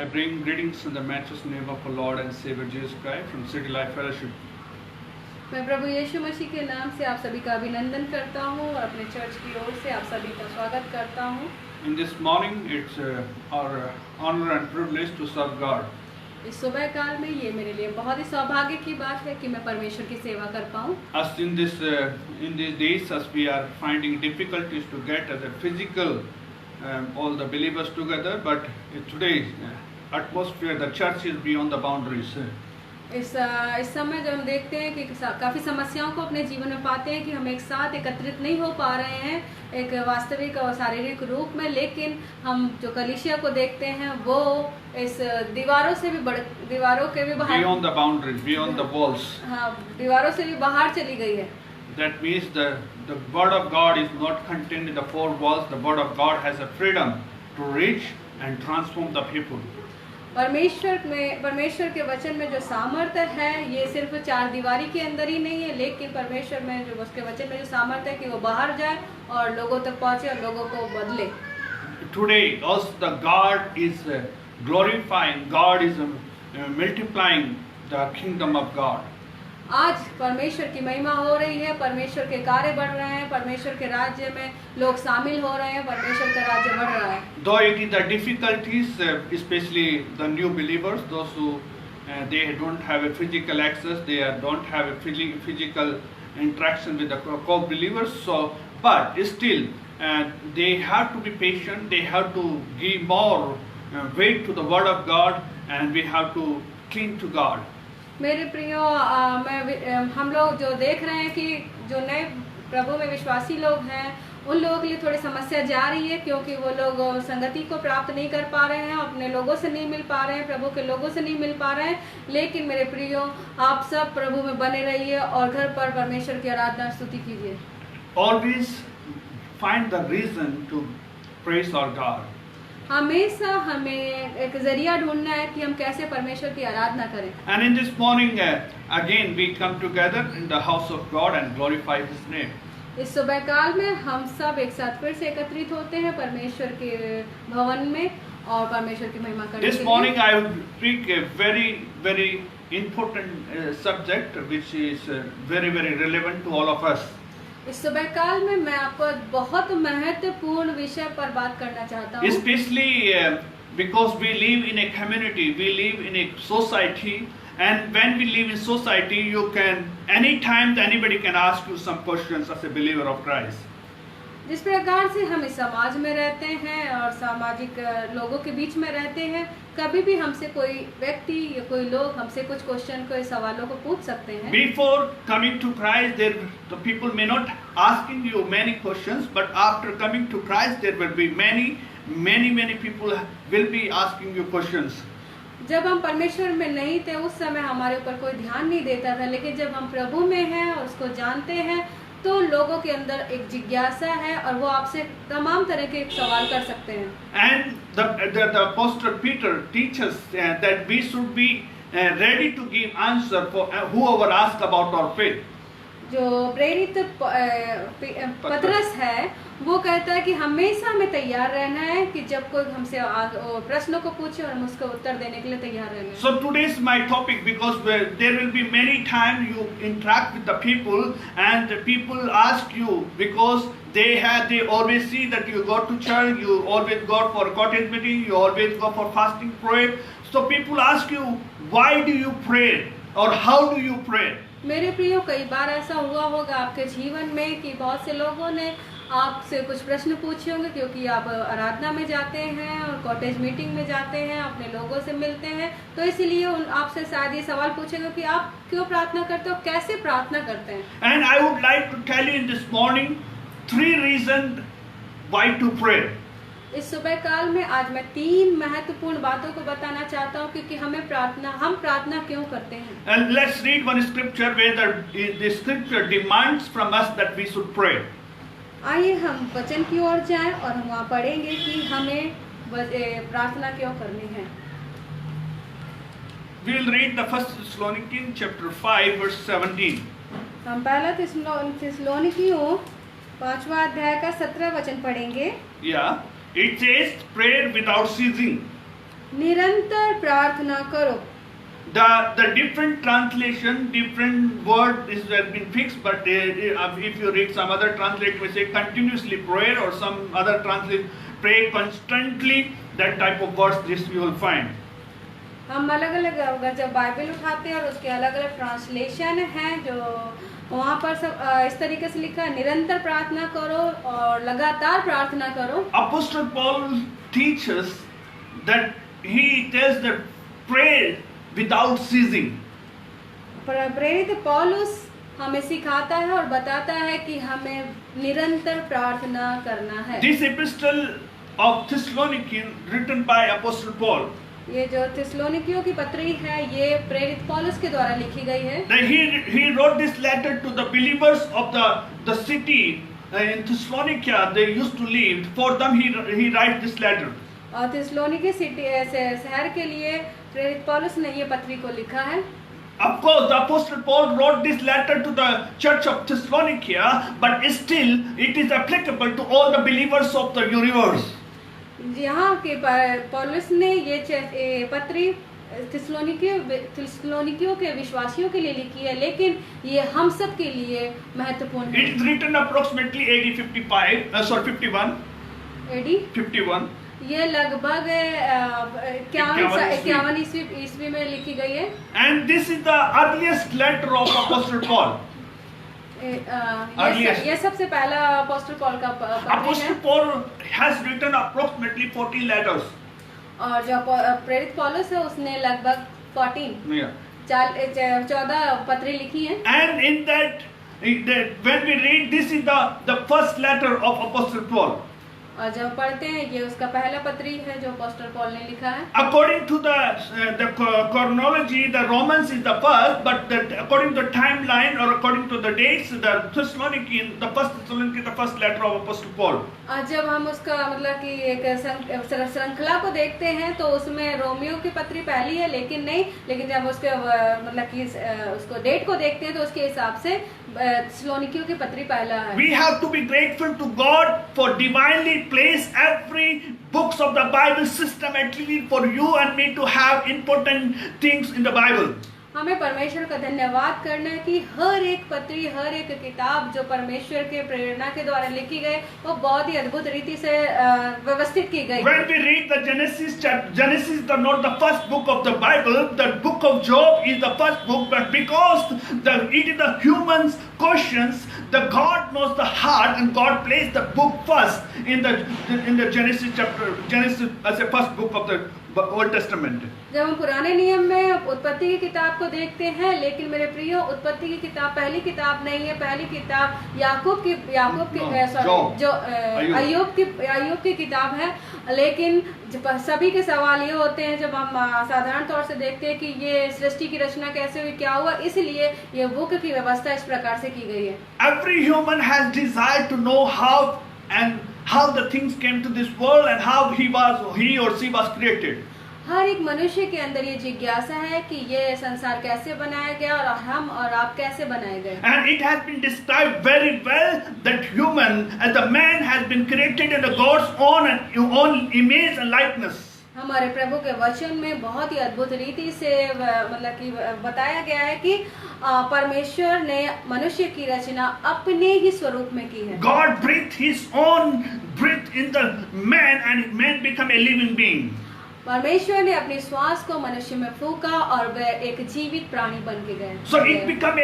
I bring greetings in the matchless name of our Lord and Savior Jesus Christ from City Life Fellowship. मैं प्रभु यीशु मसीह के नाम से आप सभी का अभिनंदन करता हूँ और अपने चर्च की ओर से आप सभी का स्वागत करता हूँ। In this morning, it's our honor and privilege to serve God. इस सुबह काल में ये मेरे लिए बहुत ही सौभाग्य की बात है कि मैं परमेश्वर की सेवा कर पाऊँ। As in these days, as we are finding difficulties to get the physical all the believers together, but today's atmosphere, the church is beyond the boundaries. इस समय जब हम देखते हैं कि काफ़ी समस्याओं को अपने जीवन में पाते हैं कि हम एक साथ एकत्रित नहीं हो पा रहे हैं एक वास्तविक और शारीरिक रूप में, लेकिन हम जो कलीसिया को देखते हैं वो इस दीवारों से भी दीवारों के भी बाहर, beyond the boundaries, beyond the walls. हाँ, दीवारों से भी बाहर चली गई है। That means the word of God is not contained in the four walls. The word of God has a freedom to reach and transform the people. परमेश्वर के वचन में जो सामर्थ्य है ये सिर्फ चार दीवारी के अंदर ही नहीं है, लेकिन परमेश्वर में जो उसके वचन में जो सामर्थ्य है कि वो बाहर जाए और लोगों तक पहुंचे और लोगों को बदले। Today also the God is glorifying, God is multiplying the kingdom of God. आज परमेश्वर की महिमा हो रही है, परमेश्वर के कार्य बढ़ रहे हैं, परमेश्वर के राज्य में लोग शामिल हो रहे हैं, परमेश्वर का राज्य बढ़ रहा है। Though it is the difficulties, especially the new believers, those who they don't have a physical access, they don't have a physical interaction with the co-believers. So, but still, they have to be patient. They have to give more weight to the Word of God, and we have to cling to God. मेरे प्रियो, हम लोग जो देख रहे हैं कि जो नए प्रभु में विश्वासी लोग हैं उन लोगों के लिए थोड़ी समस्या जा रही है, क्योंकि वो लोग संगति को प्राप्त नहीं कर पा रहे हैं, अपने लोगों से नहीं मिल पा रहे हैं, प्रभु के लोगों से नहीं मिल पा रहे हैं। लेकिन मेरे प्रियो, आप सब प्रभु में बने रहिए और घर पर परमेश्वर की आराधना स्तुति कीजिए। Always find the reason to praise our God. हमेशा हमें एक जरिया ढूंढना है कि हम कैसे परमेश्वर की आराधना करें। And in this morning, again we come together in the house of God and glorify His name. इस सुबह काल में हम सब एक साथ फिर से एकत्रित होते हैं परमेश्वर के भवन में और परमेश्वर की महिमा करने के लिए। This morning I will speak a very important subject which is very relevant to all of us. इस सुबह काल में मैं आपको बहुत महत्वपूर्ण विषय पर बात करना चाहता हूँ। Especially because we live in a community, we live in a society, and when we live in society, you can anytime anybody can ask you some questions as a believer of Christ. जिस प्रकार से हम इस समाज में रहते हैं और सामाजिक लोगों के बीच में रहते हैं, कभी भी हमसे कोई व्यक्ति या कोई लोग हमसे कुछ क्वेश्चन, कोई सवालों को पूछ सकते हैं। Before coming to Christ, the people may not asking you many questions, but after coming to Christ, there will be many people will be asking you questions. जब हम परमेश्वर में नहीं थे उस समय हमारे ऊपर कोई ध्यान नहीं देता था, लेकिन जब हम प्रभु में हैं और उसको जानते हैं तो लोगों के अंदर एक जिज्ञासा है और वो आपसे तमाम तरह के सवाल कर सकते हैं। And the Apostle Peter teaches that we should be ready to give answer for whoever asks about our faith. जो प्रेरित पतरस है वो कहता है कि हमेशा हमें तैयार रहना है कि जब कोई हमसे प्रश्नों को पूछे और हम उसका उत्तर देने के लिए तैयार रहना है। So today is my topic because there will be many times you interact with the people and the people ask you because they always see that you go to church, you always go for cottage meeting, you always go for fasting prayer. So people ask you, why do you pray or how do you pray? मेरे प्रियो, कई बार ऐसा हुआ होगा आपके जीवन में कि बहुत से लोगों ने आपसे कुछ प्रश्न पूछे होंगे, क्योंकि आप आराधना में जाते हैं और कॉटेज मीटिंग में जाते हैं, अपने लोगों से मिलते हैं, तो इसीलिए आपसे शायद ये सवाल पूछेंगे कि आप क्यों प्रार्थना करते हो, कैसे प्रार्थना करते हैं। And I would like to tell you in this morning 3 reasons why to pray. इस सुबह काल में आज मैं 3 महत्वपूर्ण बातों को बताना चाहता हूँ क्योंकि हम प्रार्थना क्यों करते हैं। And let's read one scripture where the scripture demands from us that we should pray. आइए हम वचन की ओर जाएं और हम वहाँ पढ़ेंगे कि हमें प्रार्थना क्यों करनी है। We will read the First Thessalonians chapter 5 verse 17. हम पहला थिस्सलुनीकियों 5वां अध्याय का 17 वचन पढ़ेंगे। Yeah, it says pray without ceasing. निरंतर प्रार्थना करो। The different translation, different word is has been fixed, but if you read some other translation, we say continuously prayer, or some other translation pray constantly. That type of words this you will find. हम अलग अलग जब Bible उठाते हैं और उसके अलग अलग ट्रांसलेशन हैं, जो वहाँ पर सब इस तरीके से लिखा है, निरंतर प्रार्थना करो और लगातार प्रार्थना करो। Apostle Paul teaches that he tells that pray without ceasing. प्रेरित पौलुस हमें सिखाता है और बताता है कि हमें निरंतर प्रार्थना करना है। This epistle of Thessalonians written by Apostle Paul, ये जो थिस्सलुनीकियों की पत्री है, ये प्रेरित पौलुस के द्वारा लिखी गई है। that he wrote this letter to the believers of the city in Thessalonica they used to live. For them he writes this letter. और थिस्सलुनीके सिटी शहर के लिए प्रेरित पौलुस ने ये पत्री को लिखा है। Of course, the Apostle Paul wrote this letter to the church of Thessalonica, but still it is applicable to all the believers of the universe. यहाँ के पौलुस ने ये पत्री थिस्सलुनीकियों के विश्वासियों के लिए लिखी है, लेकिन ये हम सब के लिए महत्वपूर्ण है। It is written approximately AD 51. AD 51. ये लगभग 51 ईस्वी में लिखी गई है। And this is the earliest letter of Apostle Paul. ये सबसे पहला अपोस्टल पॉल का पत्री है। Apostle Paul has written approximately 40 letters. और जो प्रेरित पौलुस है उसने लगभग 14 पत्री लिखी हैं। And in that, when we read, this is the first letter of Apostle Paul. और जब पढ़ते हैं, ये उसका पहला पत्री है जो अपोस्टल पॉल ने लिखा है। According to the chronology, the Romans is the first, but according to the timeline or according to the dates, the Thessalonians, the first Thessalonians, the first letter of Apostle Paul. और जब हम उसका मतलब कि एक श्रृंखला को देखते हैं तो उसमें रोमियो की पत्री पहली है, लेकिन जब उसके मतलब कि उसको डेट को देखते हैं तो उसके हिसाब से थिस्सलुनीकियों की पत्री पहला है। We have to be grateful to God for divinely place every books of the Bible systematically for you and me to have important things in the Bible. हमें परमेश्वर का धन्यवाद करना है कि हर एक पत्री, हर एक किताब जो परमेश्वर के प्रेरणा के द्वारा लिखी गई, वो बहुत ही अद्भुत रीति से व्यवस्थित की गई। When we read the Genesis is not the first book of the Bible. The book of Job is the first book, but because it is the human's questions, the God knows the heart, and God placed the book first in the Genesis chapter. Genesis as a first book of the Old Testament. जब हम पुराने नियम में उत्पत्ति की किताब को देखते हैं, लेकिन मेरे प्रियो, उत्पत्ति की किताब पहली किताब नहीं है। पहली किताब अय्यूब की किताब है। लेकिन सभी के सवाल ये होते हैं जब हम साधारण तौर से देखते हैं कि ये सृष्टि की रचना कैसे हुई, क्या हुआ, इसलिए ये बुक की व्यवस्था इस प्रकार से की गई है। Every human has desire to know how the things came to this world and how he or she was created. हर एक मनुष्य के अंदर ये जिज्ञासा है कि ये संसार कैसे बनाया गया और हम और आप कैसे बनाए गए। And it has been described very well that human as a man has been created in the God's own image and likeness. हमारे प्रभु के वचन में बहुत ही अद्भुत रीति से मतलब कि बताया गया है कि परमेश्वर ने मनुष्य की रचना अपने ही स्वरूप में की है। God breathed His own breath in the man, and man became a living being. परमेश्वर ने अपनी श्वास को मनुष्य में फूंका और वह एक जीवित प्राणी बन के गए। So it became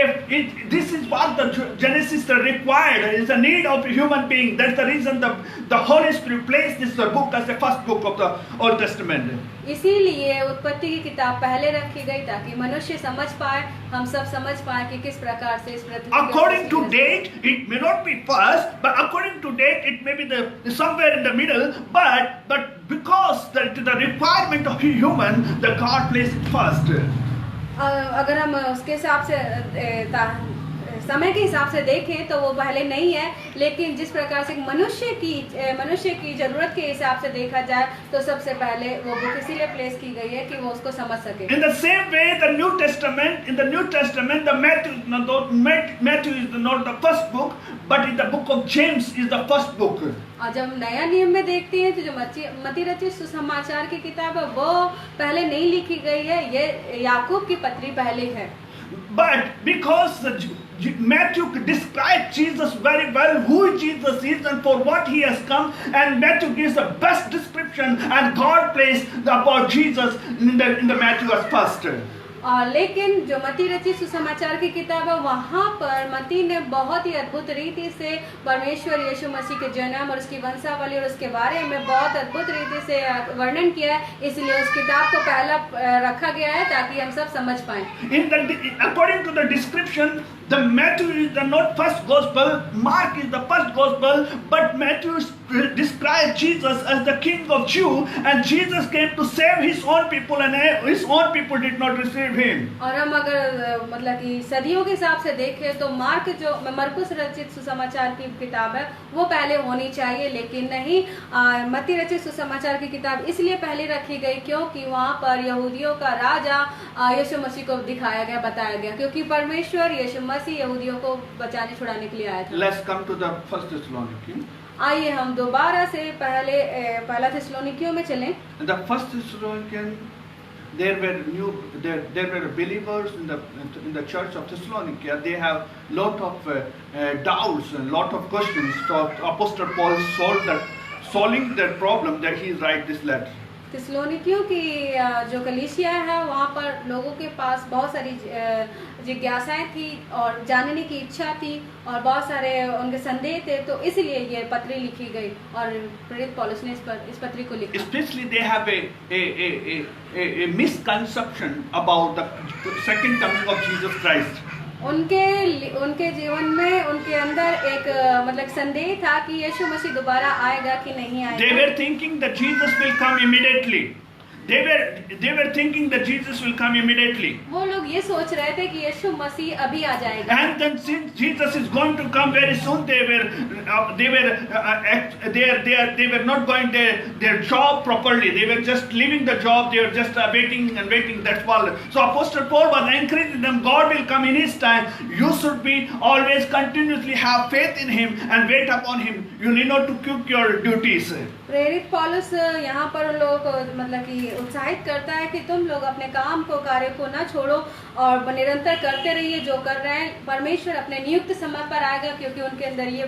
this is what the Genesis required. It's the need of a human being. That's the reason the Holy Spirit placed this book as the first book of the Old Testament. इसीलिए उत्पत्ति की किताब पहले रखी गई ताकि मनुष्य समझ पाए, हम सब समझ पाए कि किस प्रकार से इस पृथ्वी। According to date, it may not be first, but according to date, it may be somewhere in the middle. But because the requirement of a human, the God placed it first. अगर हम उसके हिसाब से समय के हिसाब से देखें तो वो पहले नहीं है, लेकिन जिस प्रकार से मनुष्य की जरूरत के हिसाब से देखा जाए तो सबसे पहले वो बुक इसीलिए प्लेस की गई है कि वो उसको समझ सके। In the same way, in the New Testament, the Matthew is not the first book, but in the book of James is the first book. और जब नया नियम में देखते हैं तो जो मत्ती रचित सुसमाचार की किताब है वो पहले नहीं लिखी गई है, ये याकूब की पत्री पहले है। But because Matthew describes Jesus very well, who Jesus is and for what he has come, and Matthew gives the best description, and God placed about Jesus in the Matthew as first. और लेकिन जो मत्ती रचित सुसमाचार की किताब है वहाँ पर मत्ती ने बहुत ही अद्भुत रीति से परमेश्वर यीशु मसीह के जन्म और उसकी वंशावली और उसके बारे में बहुत अद्भुत रीति से वर्णन किया है, इसलिए उस किताब को पहला रखा गया है ताकि हम सब समझ पाएं। According to the description, the Matthew is the not first gospel, Mark is the first gospel, but Matthew describes Jesus as the King of Jews, and Jesus came to save his own people, and his own people did not receive him. और हम अगर मतलब कि सदियों के हिसाब से देखें तो मरकुस रचित सुसमाचार की किताब है वो पहले होनी चाहिए, लेकिन नहीं, मत्ती रचित सुसमाचार की किताब इसलिए पहले रखी गई क्योंकि वहाँ पर यहूदियों का राजा यीशु मसीह को दिखाया गया, बताया गया, क्योंकि परमेश्वर यीशु मसीह यहूदियों को बचाने छुड़ाने के लिए आया था। Let's come to the first Thessalonians. आइए हम दोबारा से पहला थिस्सलुनीकियों में चलें। In the first Thessalonians, there were believers in the church of Thessalonica. They have lot of doubts and lot of questions. So Apostle Paul solving their problem that he write this letter. थिस्सलुनीकियों की जो कलीसिया है वहाँ पर लोगों के पास बहुत सारी जिज्ञासाएं थी और जानने की इच्छा थी और बहुत सारे उनके संदेह थे, तो इसलिए ये पत्री लिखी गई और प्रेरित पौलुस ने इस पत्री को लिखा। Especially they have a misconception about the second coming of Jesus Christ. उनके जीवन में उनके अंदर एक मतलब संदेह था कि यीशु मसीह दोबारा आएगा कि नहीं आएगा। They were thinking that Jesus will come immediately. They were thinking that Jesus will come immediately. वो लोग ये सोच रहे थे कि यीशु मसीह अभी आ जाएगा। And then since Jesus is going to come very soon, they were not going their job properly. They were just leaving the job. They were just waiting and waiting. That's all. So Apostle Paul was encouraging them. God will come in His time. You should be always continuously have faith in Him and wait upon Him. You need not to quit your duties. प्रेरित पौलुस यहाँ पर उन लोगों को मतलब कि उत्साहित करता है कि तुम लोग अपने काम को कार्य को न छोड़ो और निरंतर करते रहिए जो कर रहे हैं। परमेश्वर अपने नियुक्त समय पर आएगा, क्योंकि उनके अंदर ये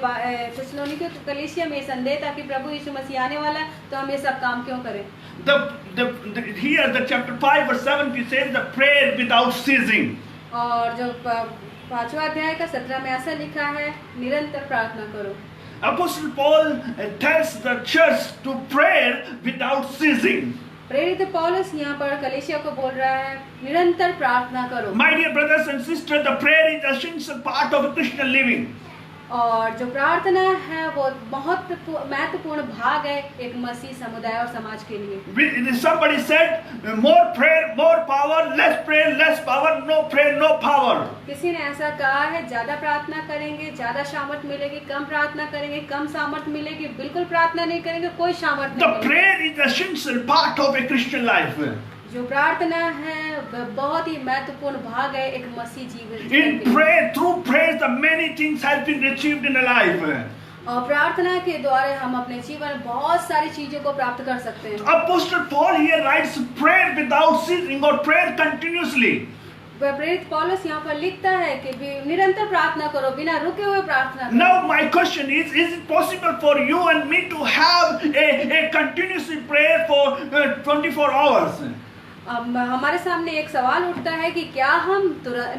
थिस्सलुनीकियों की कलीसिया में संदेह था कि प्रभु यीशु मसीह आने वाला है, तो हम ये सब काम क्यों करें। Here the chapter 5 verse 7 it says the prayer without ceasing. और जो 5वां अध्याय का 17 में ऐसा लिखा है, निरंतर प्रार्थना करो। Apostle Paul tells the church to pray without ceasing. प्रेरित पौलुस यहाँ पर कलीसिया को बोल रहा है निरंतर प्रार्थना करो। My dear brothers and sisters, the prayer is an essential part of a Christian living. और जो प्रार्थना है वो बहुत महत्वपूर्ण भाग है एक मसीह समुदाय और समाज के लिए। Somebody said, more prayer, more power, less prayer, less power, no prayer, no power. किसी ने ऐसा कहा है, ज्यादा प्रार्थना करेंगे ज्यादा सामर्थ मिलेगी, कम प्रार्थना करेंगे कम सामर्थ मिलेगी, बिल्कुल प्रार्थना नहीं करेंगे कोई सामर्थ नहीं मिलेगी। The prayer is an essential part of a Christian life. जो प्रार्थना है बहुत ही महत्वपूर्ण भाग है एक मसीह जीवन। In prayer, through prayer, the many things have been achieved in a life. और प्रार्थना के द्वारा हम अपने जीवन में बहुत सारी चीजों को प्राप्त कर सकते हैं। Apostle Paul here writes prayer without ceasing or prayer continuously. प्रेरित पौलुस यहाँ पर लिखता है कि निरंतर प्रार्थना करो, बिना रुके हुए प्रार्थना करो। Now my question is it possible for you and me to have a continuous prayer for 24 hours? अब हमारे सामने एक सवाल उठता है कि क्या हम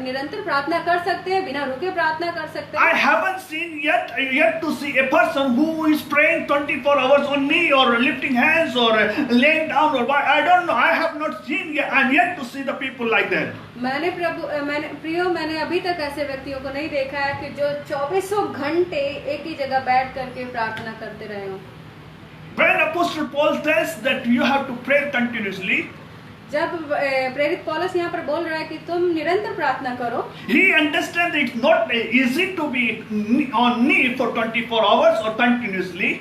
निरंतर प्रार्थना कर सकते हैं, बिना रुके प्रार्थना कर सकते हैं? I haven't seen yet to see a person who is praying 24 hours on knee or lifting hands or laying down or I don't know. I have not seen yet. I'm yet to see the people like that. मैंने अभी तक ऐसे व्यक्तियों को नहीं देखा है कि जो 24 घंटे एक ही जगह बैठ करके प्रार्थना करते रहे हो। When Apostle Paul says that you have to pray continuously, जब प्रेरित पौलुस यहाँ पर बोल रहा है कि तुम निरंतर प्रार्थना करो, he understands it's not easy to be on knee for 24 hours or continuously.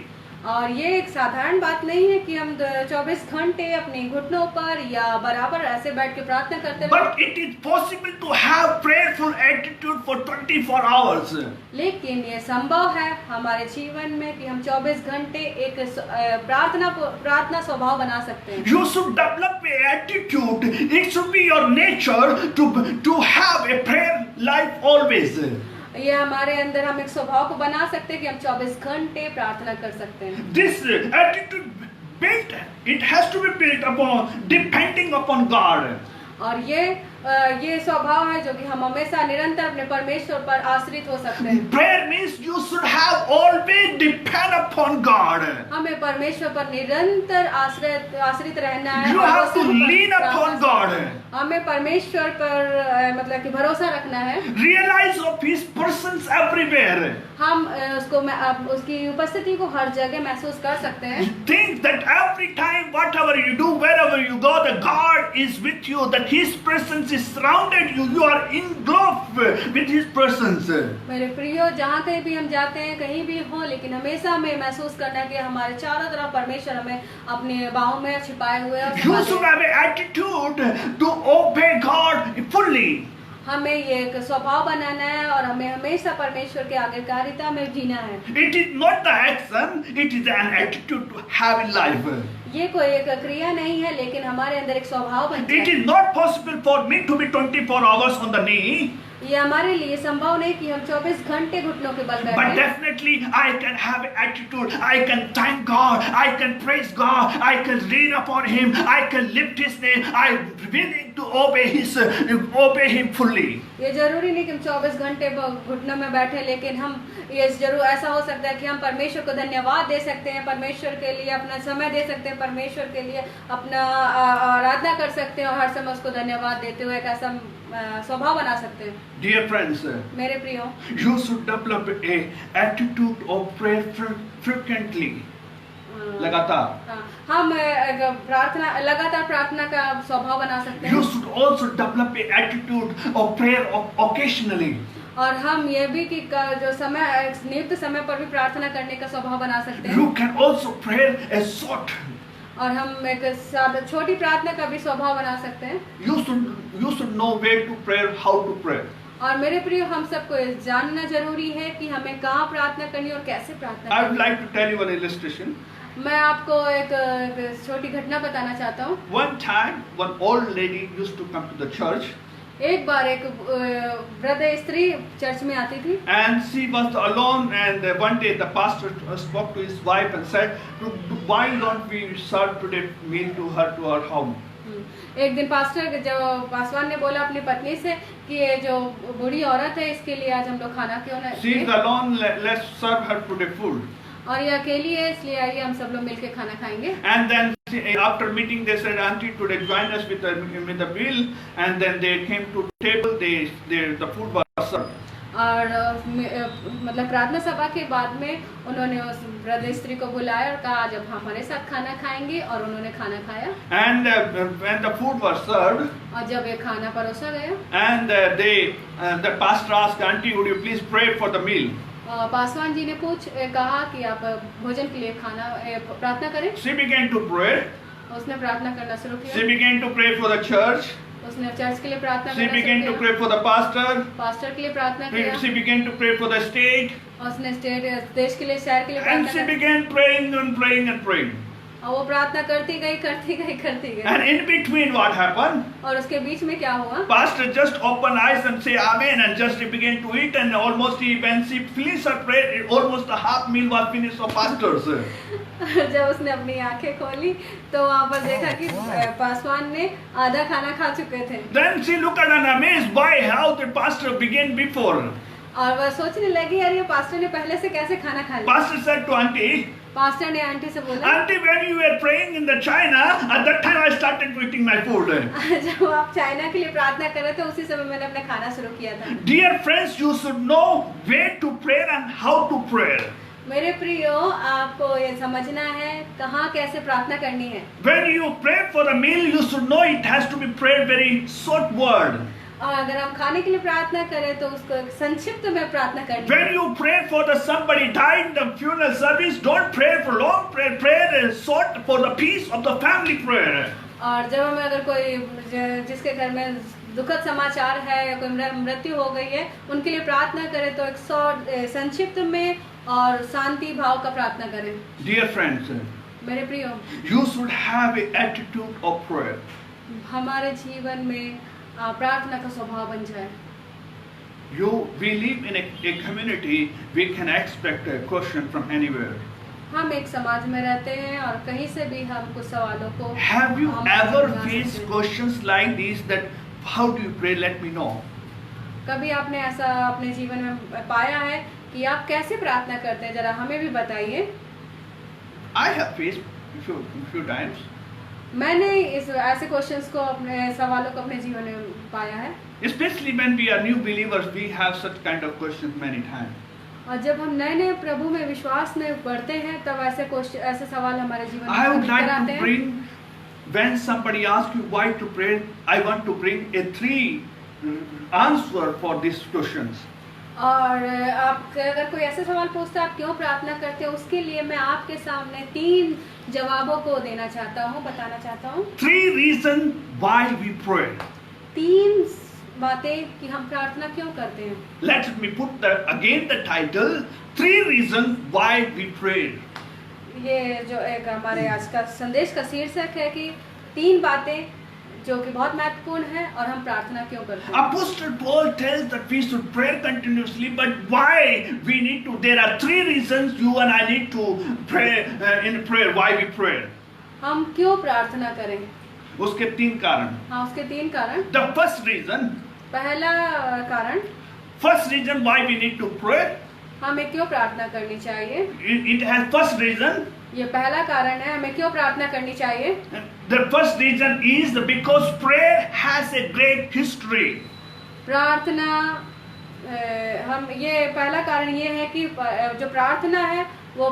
और ये एक साधारण बात नहीं है कि हम 24 घंटे अपने घुटनों पर या बराबर ऐसे बैठ के प्रार्थना करते रहे। But it is possible to have prayerful attitude for 24 hours. लेकिन ये संभव है हमारे जीवन में कि हम 24 घंटे एक प्रार्थना स्वभाव बना सकते हैं। You should develop a attitude. It should be your nature to have a prayer life always. ये हमारे अंदर हम एक स्वभाव को बना सकते हैं कि हम 24 घंटे प्रार्थना कर सकते हैं। This attitude built, it has to be built upon depending upon God. और ये स्वभाव है जो कि हम हमेशा निरंतर अपने परमेश्वर पर आश्रित हो सकते हैं। Prayer means you should have always depend upon God. हमें परमेश्वर पर निरंतर आश्रित रहना है। You have to lean upon God. हमें परमेश्वर पर मतलब कि भरोसा रखना है। Realize of His presence everywhere. हम उसकी उपस्थिति को हर जगह महसूस कर सकते हैं। Think that every time, whatever you do, wherever you go, that God is with you. That His presence is surrounded you. You are engulfed with His presence. मेरे प्रियो, जहाँ कहीं भी हम जाते हैं, कहीं भी हो, लेकिन हमेशा हमें महसूस करना कि हमारे चारों तरफ परमेश्वर हमें अपने बाहों में छिपाए हुए हैं। You should have an attitude to obey God fully. हमें ये एक स्वभाव बनाना है और हमें हमेशा परमेश्वर के आज्ञाकारिता में जीना है। It is not the action, it is an attitude to have in life. ये कोई एक क्रिया नहीं है, लेकिन हमारे अंदर एक स्वभाव बन जाए। It is not possible for me to be 24 hours on the knee. ये हमारे लिए संभव नहीं कि हम 24 घंटे घुटनों के बल बैठें। But definitely I can have an attitude. I can thank God. I can praise God. I can lean upon Him. I can lift His name. I'm willing to obey Him fully. ये जरूरी नहीं कि हम 24 घंटे घुटनों में बैठे, लेकिन हम ये जरूर ऐसा हो सकता है कि हम परमेश्वर को धन्यवाद दे सकते हैं, परमेश्वर के लिए अपना समय दे सकते हैं, परमेश्वर के लिए अपना आराधना कर सकते हैं और हर समय उसको धन्यवाद देते हुए एक ऐसा स्वभाव बना सकते हैं। Dear friends, मेरे प्रियो, you should develop a attitude of prayer frequently. लगातार। हम लगातार प्रार्थना का स्वभाव बना सकते हैं। You should also develop a attitude of prayer occasionally. और हम ये भी कि जो समय नियुक्त समय पर भी प्रार्थना करने का स्वभाव बना सकते हैं। You can also pray a short. और हम एक छोटी प्रार्थना का भी स्वभाव बना सकते हैं। You should know where to pray, how to pray. और मेरे प्रिय, हम सबको जानना जरूरी है कि हमें कहाँ प्रार्थना करनी और कैसे प्रार्थना करनी। I would like to tell you one illustration. मैं आपको एक छोटी घटना बताना चाहता हूँ। One time, one old lady used to come to the church. एक बार एक वृद्ध स्त्री चर्च में आती थी। And she was alone, and one day the pastor spoke to his wife and said, "Why don't we serve today meal to her home?" एक दिन पासवान ने बोला अपनी पत्नी से कि ये जो बूढ़ी औरत है, इसके लिए आज हम लोग खाना क्यों ना। She is alone. Let's serve her today food. और ये अकेली है, इसलिए आइए हम सब लोग मिलके खाना खाएंगे। And then after meeting they said, "Auntie, today join us with the meal." And then they came to table. The food was served. और मतलब प्रार्थना सभा के बाद में उन्होंने उस वृद्ध स्त्री को बुलाया और कहा जब हमारे साथ खाना खाएंगे, और उन्होंने खाना खाया। And when the food was served, और जब ये खाना परोसा गया, and the pastor asked, "Auntie, would you please pray for the meal?" Paswan ji ने कहा कि आप भोजन के लिए प्रार्थना करें। She began to pray. उसने प्रार्थना करना शुरू किया। She began to pray for the church. उसने चर्च के लिए प्रार्थना She करना began शुरू to किया। pray for the pastor. Pastor के लिए प्रार्थना किया। She began to pray for the state. उसने देश के लिए, शहर के लिए And प्रार्थना she की। began praying and praying and praying. और वो प्रार्थना करती गई। And in between, what happened? और उसके बीच में क्या हुआ? Pastor just opened eyes and say amen, and just began to eat, and when she finished her prayer, almost the half meal was finished for pastors. जब उसने अपनी आंखें खोली तो वहाँ पर देखा कि पासवान ने आधा खाना खा चुके थे। Then she looked at and amazed by how the pastor began before. और वह सोचने लगी, यार ये पास्टर ने पहले से कैसे खाना खा लिया। Pastor said to auntie, pastor ने आंटी से बोला, "Auntie, when you were praying in the China, at that time I started eating my food." जब आप चाइना के लिए प्रार्थना कर रहे थे, उसी समय मैंने अपना खाना शुरू किया था। Dear friends, you should know where to pray and how to pray. मेरे प्रियो, आपको ये समझना है कहाँ कैसे प्रार्थना करनी है। When you pray for a meal, you should know it has to be prayed very short word. और अगर हम खाने के लिए प्रार्थना करें तो उसको एक संक्षिप्त में प्रार्थना करनी है। When you pray for the somebody died in the funeral service, don't pray for long prayer. Prayer is short for the peace of the family prayer. और जब हमें अगर कोई जिसके घर में दुखद समाचार है या कोई मृत्यु हो गई है, उनके लिए प्रार्थना करें तो एक संक्षिप्त में और शांति भाव का प्रार्थना करें। Dear friends, मेरे प्रियो, you should have an attitude of prayer. हमारे जीवन में प्रार्थना का स्वभाव बन जाए। We live in a community, we can expect a question from anywhere. हम एक समाज में रहते हैं और कहीं से भी हम कुछ सवालों को Have you ever faced questions like these that how do you pray? Let me know. कभी आपने ऐसा अपने जीवन में पाया है कि आप कैसे प्रार्थना करते हैं? जरा हमें भी बताइए। I have faced few times. मैंने ऐसे क्वेश्चंस को अपने सवालों को अपने जीवन में पाया है। Especially when we are new believers, we have such kind of questions many times. और जब हम नए प्रभु में विश्वास में बढ़ते हैं तब ऐसे सवाल हमारे जीवन में I would like आते to हैं। bring, when somebody asks you why to pray, I want to bring a 3 answer for these questions. और आप अगर कोई ऐसे सवाल पूछता है आप क्यों प्रार्थना करते हो, उसके लिए मैं आपके सामने 3 जवाबों को देना चाहता हूँ, बताना चाहता हूँ। 3 reasons why we pray. 3 बातें कि हम प्रार्थना क्यों करते हैं। Let me put again the title, 3 reasons why we pray. ये जो एक हमारे आज का संदेश का शीर्षक है कि 3 बातें जो कि बहुत महत्वपूर्ण है और हम प्रार्थना क्यों करते हैं। Apostle Paul tells that we should pray continuously, but why we need to? There are 3 reasons you and I need to pray in prayer. Why we pray? हम क्यों प्रार्थना करें? उसके 3 कारण. हाँ, उसके 3 कारण। The first reason पहला कारण why we need to pray, हमें क्यों प्रार्थना करनी चाहिए। it has first reason. ये पहला कारण है हमें क्यों प्रार्थना करनी चाहिए। The first reason is because prayer has a great history. प्रार्थना हम ये पहला कारण ये है कि जो प्रार्थना है वो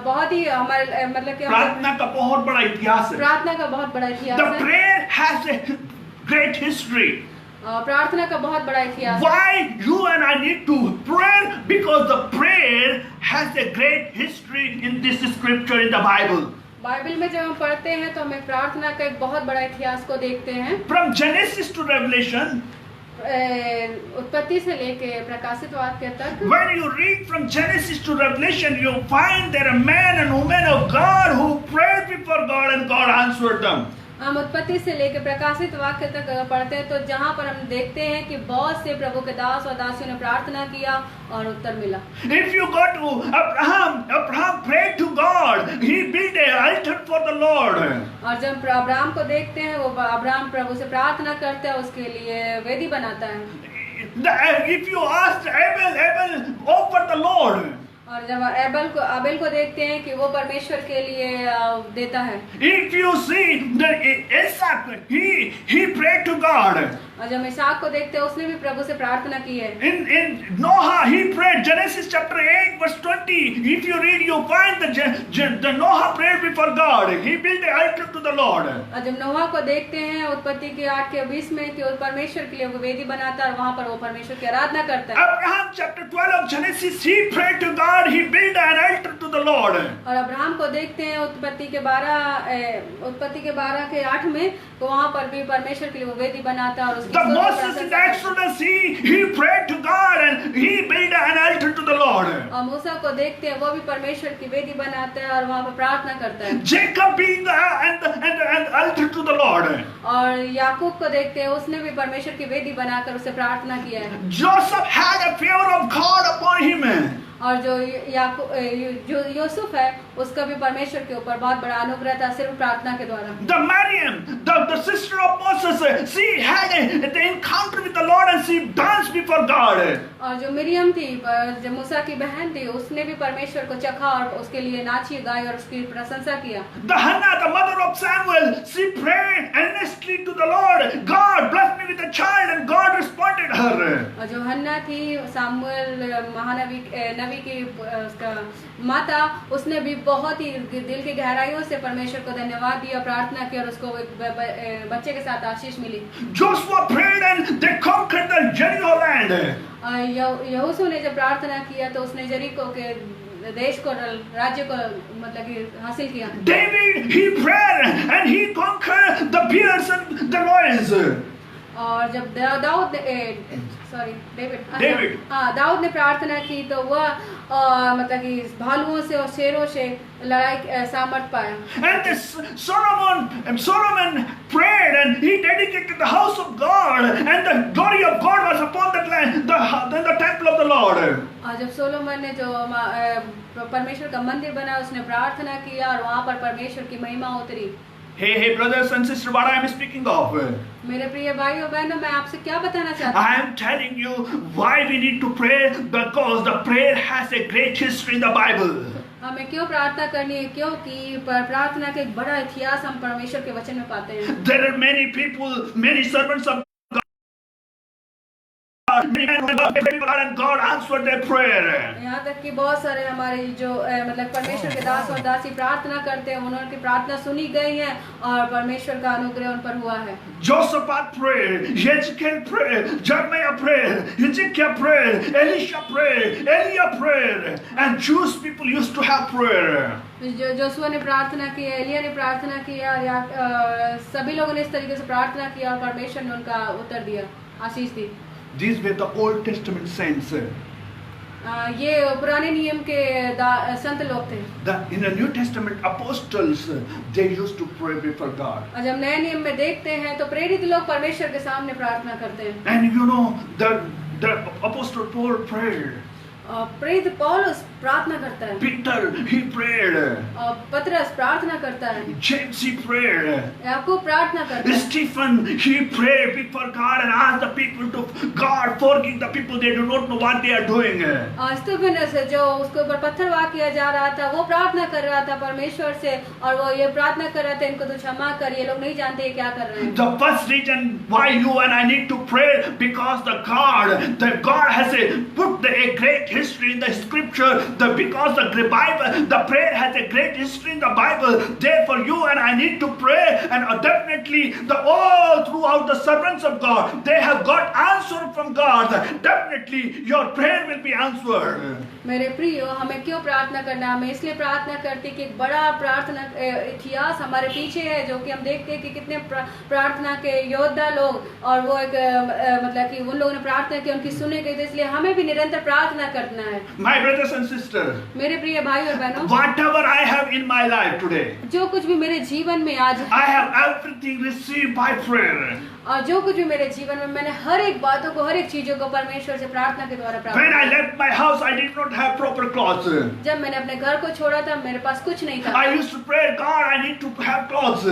बहुत ही हमारे मतलब कि प्रार्थना का बहुत बड़ा इतिहास है। प्रार्थना का बहुत बड़ा इतिहास The है। prayer has a great history. प्रार्थना का बहुत बड़ा इतिहास है। Why you and I need to pray? Because the prayer has a great history in this scripture in the Bible. Bible में जब हम पढ़ते हैं तो हमें प्रार्थना का एक बहुत बड़ा इतिहास को देखते हैं। From Genesis to Revelation, उत्पत्ति से लेके प्रकाशित वाक्य तक। when you read from Genesis to Revelation, you find there are men and women of God who prayed before God and God answered them. हम उत्पत्ति से लेके प्रकाशित वाक्य तक अगर पढ़ते हैं तो जहाँ पर हम देखते हैं कि बहुत से प्रभु के दास और दासियों ने प्रार्थना किया और उत्तर मिला। If you go to Abraham prayed to God. He built an altar for the Lord. और जब अब्राहम को देखते हैं वो अब्राहम प्रभु से प्रार्थना करता है, उसके लिए वेदी बनाता है। If you ask Abel offer the Lord. और जब अबेल को देखते हैं कि वो परमेश्वर के लिए देता है। If you see Isaac, he prayed to God. और जब इसहाक को देखते हैं उसने भी प्रभु से प्रार्थना की है। In Noah he prayed. Genesis chapter 8 verse 20. If you read, you find the Noah prayed before God. He built an altar to the Lord. और जब नोहा को देखते हैं उत्पत्ति के 8 के 20 में कि वो परमेश्वर के लिए वो वेदी बनाता है और वहाँ पर वो परमेश्वर की आराधना करता है। Abraham chapter 12 of Genesis, he prayed to God. He built an altar to the Lord. और अब्राहम को देखते हैं उत्पत्ति के 12 के 8 में तो वहाँ पर भी परमेश्वर के लिए वो वेदी बनाता है और The Moses in Exodus, he prayed to God and he built an altar to the Lord. और मूसा को देखते हैं वो भी परमेश्वर की वेदी बनाता है और वहाँ पर प्रार्थना करता है। Jacob built an altar to the Lord. और याकूब को देखते हैं उसने भी परमेश्वर की वेदी बनाकर उसे प्रार्थना किया है। Joseph had a fear of God upon him. और जो यूसुफ है उसका भी परमेश्वर के ऊपर बहुत बड़ा अनुग्रह था सिर्फ प्रार्थना के द्वारा। The Miriam, the sister of Moses, she had the encounter with the Lord and she danced before God. और जो मिरियम थी जो मूसा की बहन थी उसने भी परमेश्वर को चखा और उसके लिए नाची गाई और उसकी प्रशंसा किया। The Hannah, the mother of Samuel, she prayed earnestly to the Lord. God bless me with a child, and God responded rejected her. और जो हन्ना थी सामुएल नबी की उसका माता, उसने भी बहुत ही दिल की गहराइयों से परमेश्वर को धन्यवाद दिया, प्रार्थना की और उसको एक बच्चे के साथ आशीष मिली। Joshua prayed and they conquered the Jericho land. यहोशू ने जब प्रार्थना किया तो उसने जरीको के देश को, राज्य को मतलब कि हासिल किया। David, he prayed and he conquered the bears and the lions. और जब दाऊद ने प्रार्थना की तो वह मतलब कि भालुओं से और शेरों से लड़ाई सामर्थ पाया। And Solomon prayed and he dedicated the house of God and the glory of God was upon that land, the temple of the Lord. और जब सोलोमन ने जो परमेश्वर का मंदिर बना, उसने प्रार्थना किया और वहाँ पर परमेश्वर की महिमा उतरी। Hey brothers and sisters, what I am speaking of? मेरे प्रिय भाइयों बहनों, मैं आपसे क्या बताना चाहता हूँ? I am telling you why we need to pray, because the prayer has a great history in the Bible. हमें क्यों प्रार्थना करनी है? क्योंकि प्रार्थना का एक बड़ा इतिहास हम परमेश्वर के वचन में पाते हैं। There are many people, many servants of and God answered their prayer. यहाँ तक कि बहुत सारे हमारे जो मतलब परमेश्वर के दास और दासी प्रार्थना करते हैं, उनकी प्रार्थना सुनी गई है और परमेश्वर का अनुग्रह उन पर हुआ है। Josaphat prayed, Ezekiel prayed, Jeremiah prayed, Hezekiah prayed, Elisha prayed, Elia prayed, and Jewish people used to have prayer. Joshua ने प्रार्थना की, एलिया ने प्रार्थना किया, या सभी लोगों ने इस तरीके से प्रार्थना किया और परमेश्वर ने उनका उत्तर दिया, आशीष दी। These were the Old Testament saints. ये पुराने नियम के संत लोग थे। In the New Testament, apostles, they used to pray before God. और जब नए नियम में देखते हैं तो प्रेरित लोग परमेश्वर के सामने प्रार्थना करते हैं। And you know, the apostle Paul prayed. प्रेरित पौलुस प्रार्थना करता है। Peter, he prayed. पतरस प्रार्थना करता है। James, he prayed. याकूब प्रार्थना करता है। Stephen, he prayed before God and asked the people to, God, forgive the people, they do not know what they are doing. Stephens जो उसके ऊपर पत्थरवाह किया जा रहा था, वो प्रार्थना कर रहा था परमेश्वर से और वो ये प्रार्थना कर रहा था, इनको तो क्षमा कर, ये लोग नहीं जानते ये क्या कर रहे हैं। The first reason why you and I need to pray, because the God has put a great history in the scripture. Because the Bible, the prayer has a great history in the Bible. Therefore, you and I need to pray, and definitely all throughout the servants of God, they have got answer from God. Definitely, your prayer will be answered. मेरे प्रियो, हमें क्यों प्रार्थना करना है? हमें इसलिए प्रार्थना करते कि एक बड़ा प्रार्थना इतिहास हमारे पीछे है, जो कि हम देखते हैं कि कितने प्रार्थना के योद्धा लोग, और वो एक मतलब कि उन लोगों ने प्रार्थना की, उनकी सुनी गई, तो इसलिए हमें भी निरंतर प्रार्थना करना है। My brothers and sisters, मेरे प्रिय भाई और बहनों, whatever I have in my life today, जो कुछ भी मेरे जीवन में आज I have everything received by prayer. और जो कुछ भी मेरे जीवन में, मैंने हर एक बातों को, हर एक चीजों को परमेश्वर से प्रार्थना के द्वारा प्राप्त When किया। I left my house, I did not have proper clothes. जब मैंने अपने घर को छोड़ा था, मेरे पास कुछ नहीं था। I used to pray, God, I need to have clothes.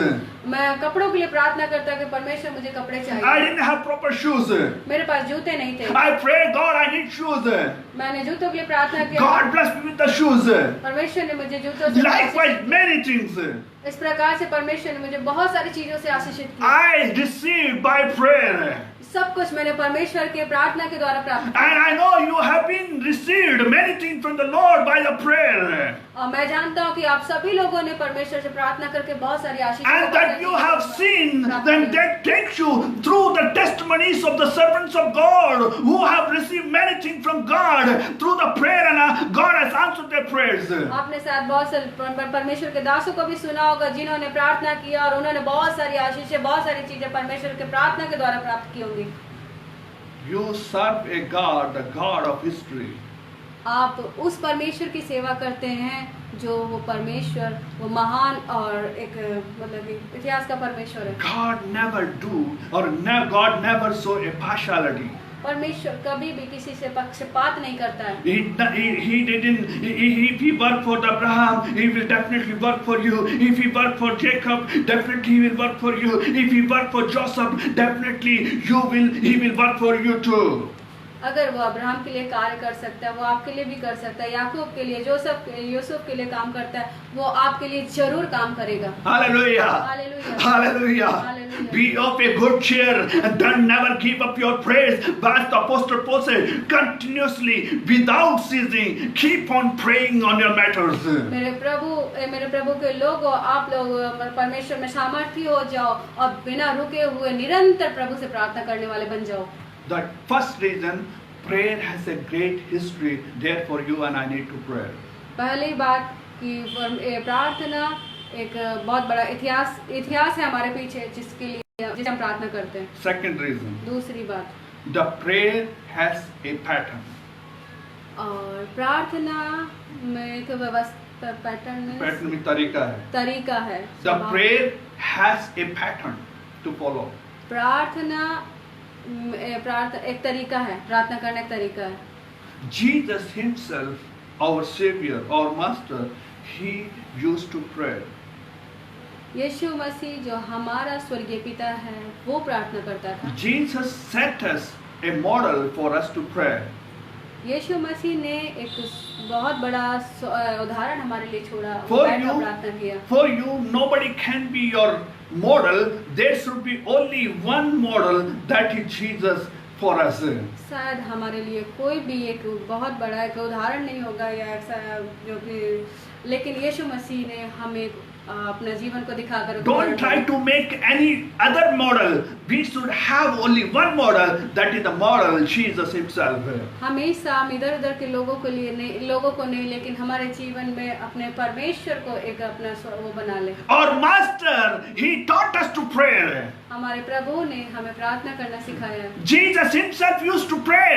मैं कपड़ों के लिए प्रार्थना करता कि परमेश्वर मुझे कपड़े चाहिए। I didn't have proper shoes. मेरे पास जूते नहीं थे। I prayed, God, I need shoes. मैंने जूतों के लिए प्रार्थना की। God bless me with the shoes. परमेश्वर ने मुझे जूतों से Likewise, many things. इस प्रकार से परमेश्वर ने मुझे बहुत सारी चीजों से आशीषित किया। I received by prayer. सब कुछ मैंने परमेश्वर के प्रार्थना के द्वारा प्राप्त किया। And I know you have been received many things from the Lord by the prayer. और मैं जानता हूँ कि आप सभी लोगों ने परमेश्वर से प्रार्थना करके बहुत सारी आशीष And that you have seen, then that takes you through the testimonies of the servants of God who have received many things from God through the prayer, and God has answered their prayers. आपने शायद बहुत सारे परमेश्वर के दासों को भी सुना होगा जिन्होंने प्रार्थना किया और उन्होंने बहुत सारी आशीषें, बहुत सारी चीजें परमेश्वर के प्रार्थना के द्वारा प्राप्त की होंगी। You serve a God, the God of history. आप उस परमेश्वर की सेवा करते हैं जो वो परमेश्वर, वो महान और एक मतलब इतिहास का परमेश्वर है। God never do, or God never show a partiality. परमेश्वर कभी भी किसी से पक्षपात नहीं करता है। He didn't. If he worked for Abraham, he will definitely work for you. If he worked for Jacob, definitely he will work for you. If he worked for Joseph, definitely he will work for you too. अगर वो Abraham के लिए कार्य कर सकता है, वो आपके लिए भी कर सकता है। याकूब के लिए, यूसुफ के लिए काम करता है, वो आपके लिए जरूर काम करेगा। Hallelujah. Hallelujah. Hallelujah. Hallelujah. Be of a good cheer and don't never give up your praise. But the Apostle Paul said, continuously, without ceasing, keep on praying on your matters. मेरे प्रभु के लोगों, आप लोग परमेश्वर में सामर्थ्य हो जाओ और बिना रुके हुए निरंतर प्रभु से प्रार्थना करने वाले बन जाओ। The first reason, prayer has a great history. Therefore, you and I need to pray. पहली बात कि प्रार्थना एक बहुत बड़ा इतिहास है हमारे पीछे, जिसे हम प्रार्थना करते हैं। Second reason, दूसरी बात, the prayer has a pattern. और प्रार्थना में एक व्यवस्था, Pattern में तरीका है. तरीका है। The prayer has a pattern to follow. प्रार्थना एक तरीका है, प्रार्थना करने का तरीका है। Jesus himself, our Savior, our Master, he used to pray. यीशु मसीह जो हमारा स्वर्गीय पिता है, वो प्रार्थना करता था। Jesus set us a model for us to pray. यीशु मसीह ने एक बहुत बड़ा उदाहरण हमारे लिए छोड़ा, For प्रार्थना किया। For you, nobody can be your model. There should be only one model, that is Jesus for us. शायद हमारे लिए कोई भी एक बहुत बड़ा एक उदाहरण नहीं होगा या ऐसा जो कि, लेकिन यीशु मसीह ने हमें अपना जीवन को दिखाकर Don't try to make any other model. We should have only one model, that is the model Jesus himself. हमेशा हम इधर उधर के लोगों को नहीं, लेकिन हमारे जीवन में अपने परमेश्वर को एक अपना वो बना ले। Our Master, he taught us to pray. हमारे प्रभु ने हमें प्रार्थना करना सिखाया। Jesus himself used to pray.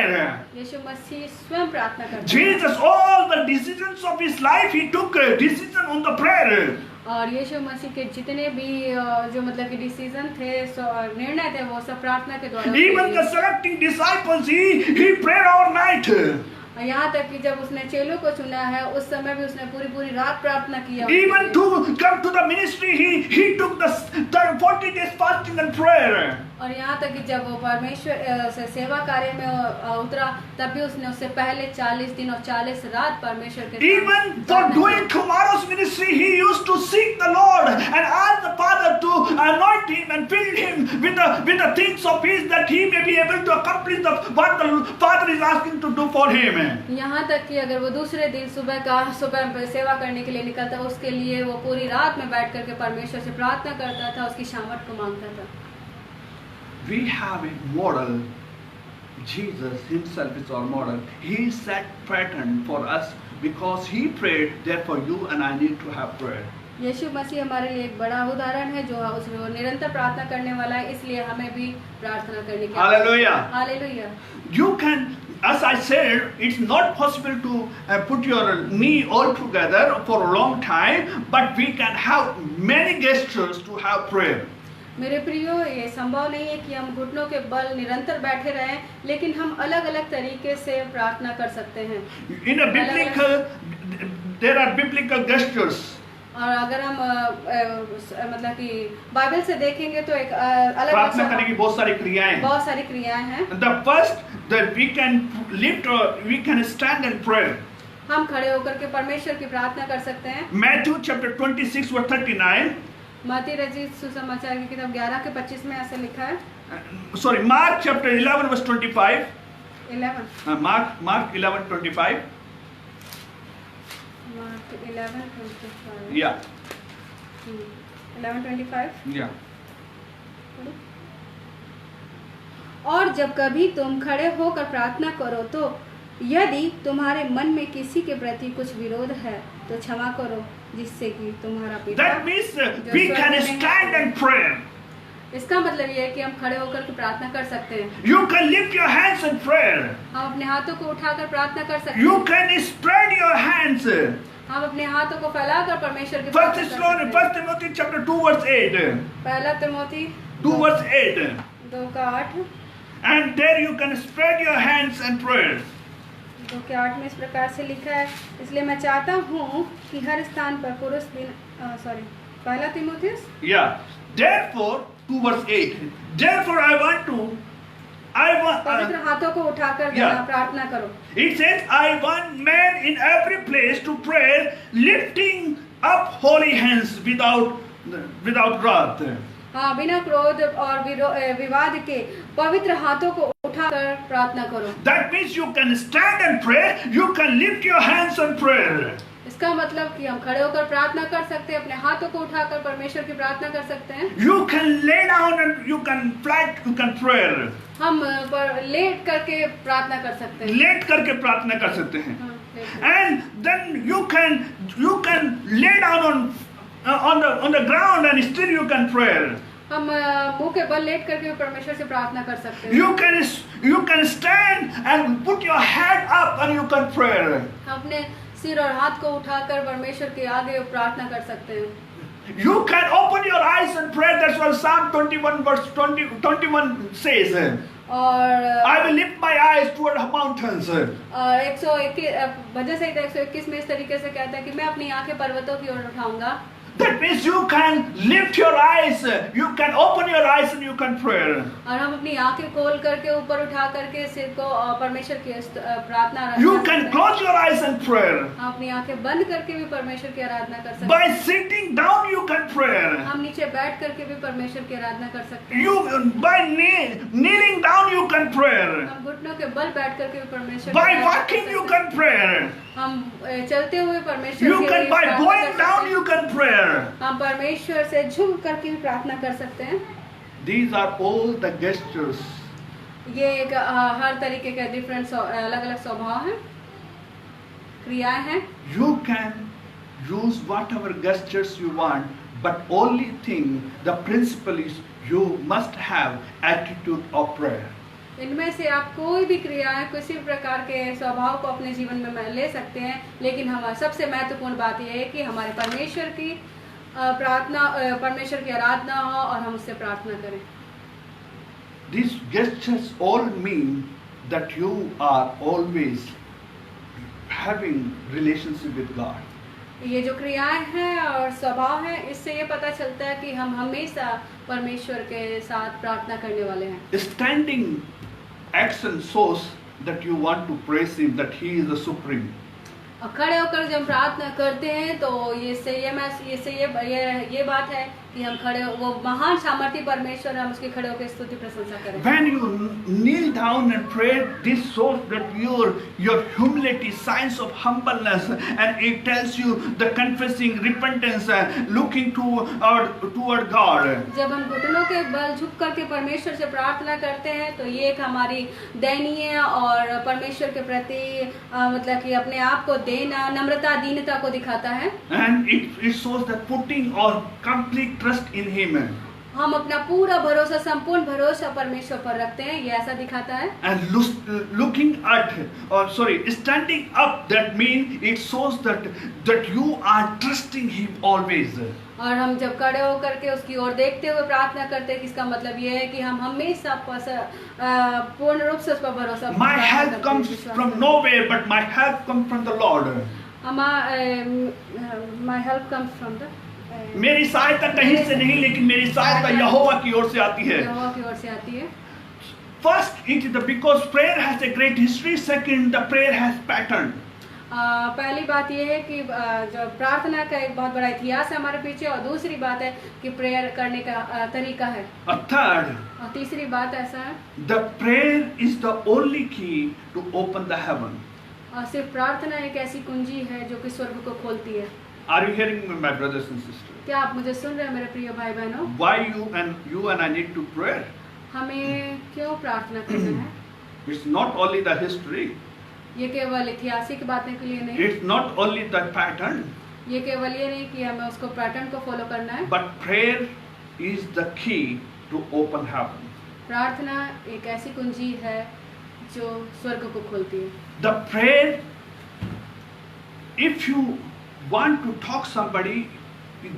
यीशु मसीह स्वयं प्रार्थना करता था। Jesus, all the decisions of his life, he took a decision on the prayer. और यीशु मसीह के जितने भी जो मतलब कि डिसीजन थे, निर्णय थे, वो सब प्रार्थना के द्वारा। Even the selecting disciples, he prayed all night. यहाँ तक कि जब उसने चेलों को चुना है, उस समय भी उसने पूरी रात प्रार्थना किया। Even to come to the ministry, he took the 40 days fasting and prayer. और यहाँ तक कि जब वो परमेश्वर से सेवा कार्य में उतरा, तब भी उसने उससे पहले 40 दिन और 40 रात परमेश्वर के Even for doing tomorrow's ministry, he used to seek the Lord and ask the Father to anoint him and fill him with the things of his, that he may be able to accomplish what the Father is asking to do for him. यहाँ तक कि अगर वो दूसरे दिन सुबह सेवा करने के लिए निकलता, उसके लिए वो पूरी रात में बैठ करके परमेश्वर से प्रार्थना करता था, उसकी सामर्थ को मांगता था। We have a model. Jesus himself is our model. He set pattern for us because he prayed. Therefore, you and I need to have prayer. यीशु मसीह हमारे लिए एक बड़ा उदाहरण है, जो उसमें निरंतर प्रार्थना करने वाला है, इसलिए हमें भी प्रार्थना करने की। Hallelujah. Hallelujah. You can, as I said, it's not possible to put your knee all together for a long time, but we can have many gestures to have prayer. मेरे प्रियो, ये संभव नहीं है कि हम घुटनों के बल निरंतर बैठे रहें, लेकिन हम अलग अलग तरीके से प्रार्थना कर सकते हैं। In a biblical, there are biblical gestures. और अगर हम मतलब कि बाइबल से देखेंगे तो एक अलग प्रार्थना करने की बहुत सारी क्रियाएं हैं। The first, that we can lift or we can stand and pray. हम खड़े होकर के परमेश्वर की प्रार्थना कर सकते हैं। Matthew chapter 26 verse 39. मत्ती रचित सुसमाचार की किताब 11 के 25 में ऐसा लिखा है। Sorry, Mark chapter 11 verse 25. 11 Mark 11:25. Mark 11:25. Yeah. 11:25. Yeah. और जब कभी तुम खड़े होकर प्रार्थना करो, तो यदि तुम्हारे मन में किसी के प्रति कुछ विरोध है, तो क्षमा करो, जिससे कि तुम्हारा पिता। That means we can stand and pray. इसका मतलब ये है कि हम खड़े होकर के प्रार्थना कर सकते हैं। You can lift your hands and pray. हम अपने हाथों को उठाकर प्रार्थना कर सकते हैं। You can spread your hands. हम अपने हाथों को फैलाकर परमेश्वर के First Timothy chapter 2 verse 8. पहला Timothy 2 verse 8. 2:8। And there you can spread your hands and pray. 2:8 में इस प्रकार से लिखा है, इसलिए मैं चाहता हूँ कि हर स्थान पर पुरुष पहला Timothy. Yeah. Therefore, 2 verse 8. Therefore I पवित्र हाथों को उठाकर Yeah. देना, प्रार्थना करो। It says, I want men in every place to pray, lifting up holy hands without wrath. हाँ, बिना क्रोध और विवाद के पवित्र हाथों को उठाकर प्रार्थना करो। That means you can stand and pray, you can lift your hands and pray. इसका मतलब कि हम खड़े होकर प्रार्थना कर सकते हैं, अपने हाथों को उठाकर परमेश्वर की प्रार्थना कर सकते हैं। You can lay down and you can pray. हम पर लेट करके प्रार्थना कर सकते हैं। लेट करके प्रार्थना कर सकते हैं। हाँ, लेट कर। And then you can lay down on the ground and still you can pray. हम मुंह के बल लेट करके भी परमेश्वर से प्रार्थना कर सकते हैं। You can stand and put your head up and you can pray. हम अपने सिर और हाथ को उठाकर परमेश्वर के आगे प्रार्थना कर सकते हैं। You can open your eyes and pray. That's what Psalm 21 verse 21 says. और I will lift my eyes toward the mountains. 121 भजन संहिता 121 में इस तरीके से कहता है कि मैं अपनी आंखें पर्वतों की ओर उठाऊंगा। That means you can lift your eyes, you can open your eyes and you can pray. और हम अपनी आंखें खोल करके ऊपर उठा करके सिर को परमेश्वर की प्रार्थना You can close your eyes and pray. हम अपनी आंखें बंद करके भी परमेश्वर की आराधना कर सकते By हैं। sitting down you can pray. हम नीचे बैठ करके भी परमेश्वर की आराधना कर सकते हैं। By kneeling down you can pray. हम घुटनों के बल बैठ करके भी परमेश्वर By की आराधना walking कर you सकते हैं। can pray. हम चलते हुए परमेश्वर You के can लिए by प्रार्थना going कर down सकते you can pray. हैं। हम परमेश्वर से झुक करके भी प्रार्थना कर सकते हैं। These are all the gestures. ये एक हर तरीके के डिफरेंट अलग अलग स्वभाव हैं, क्रियाएं हैं। You can use whatever gestures you want, but only thing, the principle is you must have attitude of prayer. इनमें से आप कोई भी क्रियाएं किसी प्रकार के स्वभाव को अपने जीवन में ले सकते हैं, लेकिन हमारा सबसे महत्वपूर्ण बात यह है कि हमारे परमेश्वर की प्रार्थना, परमेश्वर की आराधना हो और हम उससे प्रार्थना करें। These gestures all mean that you are always having relationship with God. ये जो क्रियाएं हैं और स्वभाव हैं, इससे ये पता चलता है कि हम हमेशा परमेश्वर के साथ प्रार्थना करने वाले हैं। Standing action shows that you want to praise Him, that He is the supreme. और खड़े होकर जब हम प्रार्थना करते हैं तो ये बात है कि हम खड़े, वो महान सामर्थी परमेश्वर, हम उसके खड़े होकर स्तुति प्रशंसा करें। When you kneel down and pray, this shows that your humility, signs of humbleness, and it tells you the confessing repentance, looking toward God. जब हम घुटनों के बल झुक करके परमेश्वर से प्रार्थना करते हैं तो ये एक हमारी दयनीय और परमेश्वर के प्रति मतलब कि अपने आप को देना, नम्रता, दीनता को दिखाता है। And it shows that putting our complete trust in Him. हम अपना पूरा भरोसा, संपूर्ण भरोसा परमेश्वर पर रखते हैं, ये ऐसा दिखाता है। And standing up, that means it shows that you are trusting Him always. और हम जब खड़े होकर के उसकी ओर देखते हुए प्रार्थना करते हैं, इसका मतलब ये है कि हम हमेशा पूर्ण रूप से उस पर भरोसा। My help comes from nowhere, but my help comes from the Lord. My help comes from the मेरी सहायता कहीं से नहीं, लेकिन मेरी सहायता यहोवा की ओर से आती है। यहोवा की ओर से आती है। First, it is because prayer has a great history. Second, the prayer has pattern. पहली बात यह है कि जो प्रार्थना का एक बहुत बड़ा इतिहास है हमारे पीछे, और दूसरी बात है कि प्रेयर करने का तरीका है। Third, और तीसरी बात ऐसा है, the prayer is the only key to open the heaven. और सिर्फ प्रार्थना एक ऐसी कुंजी है जो कि स्वर्ग को खोलती है। Are you hearing me, my brothers and sisters? क्या आप मुझे सुन रहे हैं मेरे प्रिय भाई बहनों? Why you and I need to pray? हमें क्यों प्रार्थना करना है? It's not only the history. ये केवल ऐतिहासिक बातें के लिए नहीं, It's not only the pattern. ये केवल ये नहीं कि हमें उसको पैटर्न को फॉलो करना है, But prayer is the key to open heaven. प्रार्थना एक ऐसी कुंजी है जो स्वर्ग को खोलती है। The prayer, if you want to talk somebody,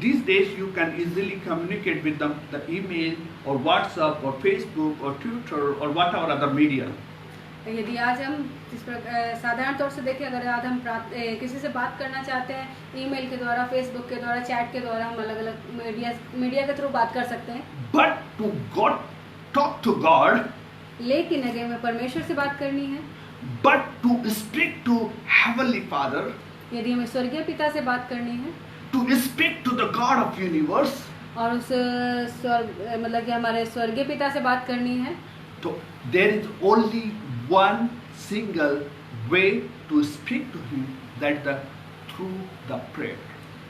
these days you can easily communicate with them, the email or WhatsApp or Facebook or Twitter or whatever other media. यदि आज हम साधारण तौर से देखें, अगर आज हम किसी से बात करना चाहते हैं, ईमेल के द्वारा, फेसबुक के द्वारा, चैट के द्वारा, हम अलग अलग मीडिया के थ्रू बात कर सकते हैं। But to talk to God, लेकिन अगर हमें परमेश्वर से बात करनी है, but to speak to Heavenly Father, यदि हमें स्वर्गीय पिता से बात करनी है to speak to the God of universe, और उस स्वर्ग मतलब कि हमारे स्वर्गीय पिता से बात करनी है, so there is only one single way to speak to Him, that through the prayer.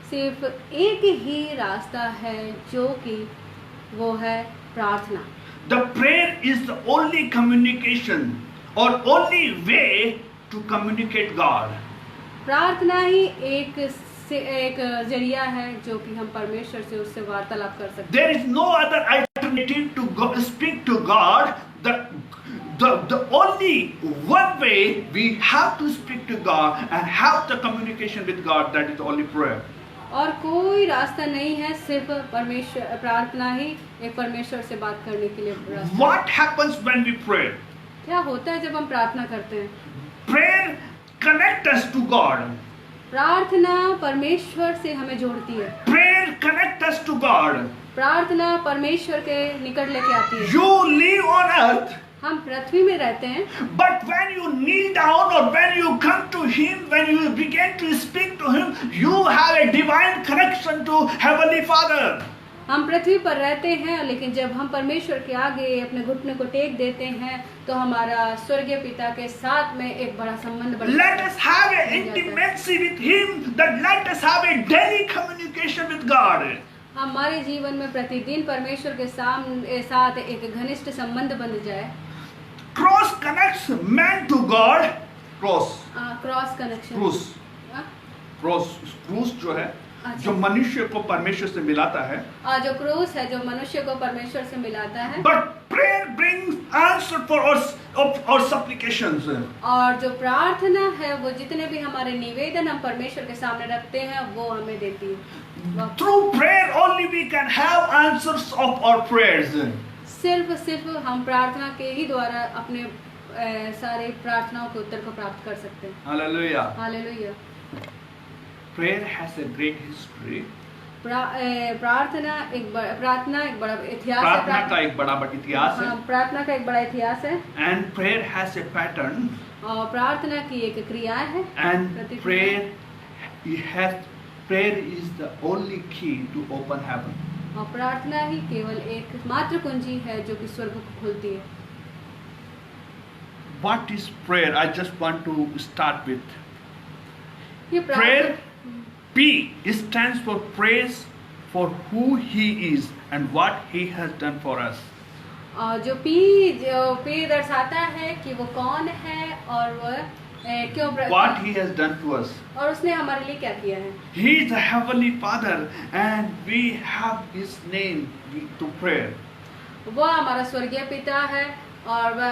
सिर्फ एक ही रास्ता है जो कि वो है प्रार्थना। The prayer is the only communication or only way to communicate God. प्रार्थना ही एक जरिया है जो कि हम परमेश्वर से उससे वार्तालाप कर सकते हैं। There is no other alternative to speak to God. The only one way we have to speak to God and have the communication with God, that is only prayer. और कोई रास्ता नहीं है, सिर्फ परमेश्वर प्रार्थना ही एक परमेश्वर से बात करने के लिए रास्ता। What happens when we pray? क्या होता है जब हम प्रार्थना करते हैं? Prayer connects us to God. प्रार्थना परमेश्वर से हमें जोड़ती है। Prayer connects us to God. प्रार्थना परमेश्वर के निकट लेके आती है। You live on earth, हम पृथ्वी में रहते हैं, but when you kneel down or when you come to Him, when you begin to speak to Him, you have a divine connection to Heavenly Father. हम पृथ्वी पर रहते हैं, लेकिन जब हम परमेश्वर के आगे अपने घुटने को टेक देते हैं तो हमारा स्वर्गीय पिता के साथ में एक बड़ा संबंध बनता Let us have an intimacy with Him, that let us have a daily communication with God. हमारे जीवन में प्रतिदिन परमेश्वर के साथ एक घनिष्ठ संबंध बन जाए। Cross connects man to God. Cross connection. क्रूस जो है, अच्छा। जो मनुष्य को परमेश्वर से मिलाता है। जो क्रूस है जो मनुष्य को परमेश्वर से मिलाता है। But prayer brings answer for our supplications. और जो प्रार्थना है वो जितने भी हमारे निवेदन हम परमेश्वर के सामने रखते हैं वो हमें देती है। Through prayer only we can have answers of our prayers. सिर्फ हम प्रार्थना के ही द्वारा अपने सारे प्रार्थनाओं के उत्तर को प्राप्त कर सकते हैं। Hallelujah. Hallelujah. Prayer has a great history. प्रार्थना एक बड़ा इतिहास है। प्रार्थना का एक बड़ा इतिहास है। प्रार्थना का एक बड़ा इतिहास है। And prayer has a pattern. और प्रार्थना की एक क्रिया है। And prayer is the only key to open heaven. और प्रार्थना ही केवल एक मात्र कुंजी है जो कि स्वर्ग को खोलती है। What is prayer? I just want to start with. ये Prayer, P stands for praise for who He is and what He has done for us. जो P दर्शाता है कि वो कौन है और वह क्यों What He has done to us. और उसने हमारे लिए क्या किया है। He is the Heavenly Father and we have His name to prayer. वो हमारा स्वर्गीय पिता है और वह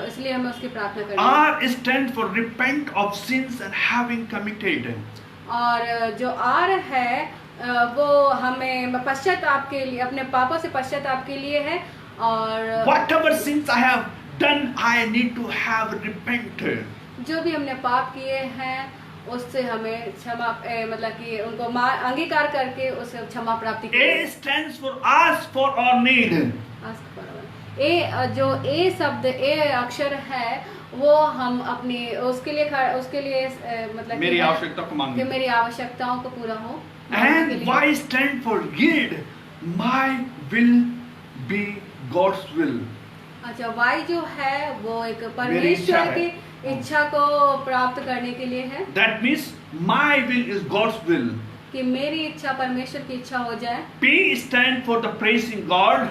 इसलिए हमें उसकी प्रार्थना करनी है। R stands for repent of sins and having committed. और जो R है वो हमें पश्चाताप के लिए, अपने पापों से पश्चाताप के लिए है। और Whatever sins I have done, I need to have repented. जो भी हमने पाप किए हैं उससे हमें क्षमा मतलब कि उनको अंगीकार करके उससे क्षमा प्राप्ति A stands for ask for our need. जो ए शब्द ए अक्षर है वो हम अपनी उसके लिए मतलब मेरी आवश्यकता को मांगने, कि मेरी आवश्यकताओं को पूरा हो। And Y stand for yield. My will be God's will. अच्छा, वाई जो है वो एक परमेश्वर की इच्छा को प्राप्त करने के लिए है। That means my will is God's will. कि मेरी इच्छा परमेश्वर की इच्छा हो जाए। P stand for the praising God.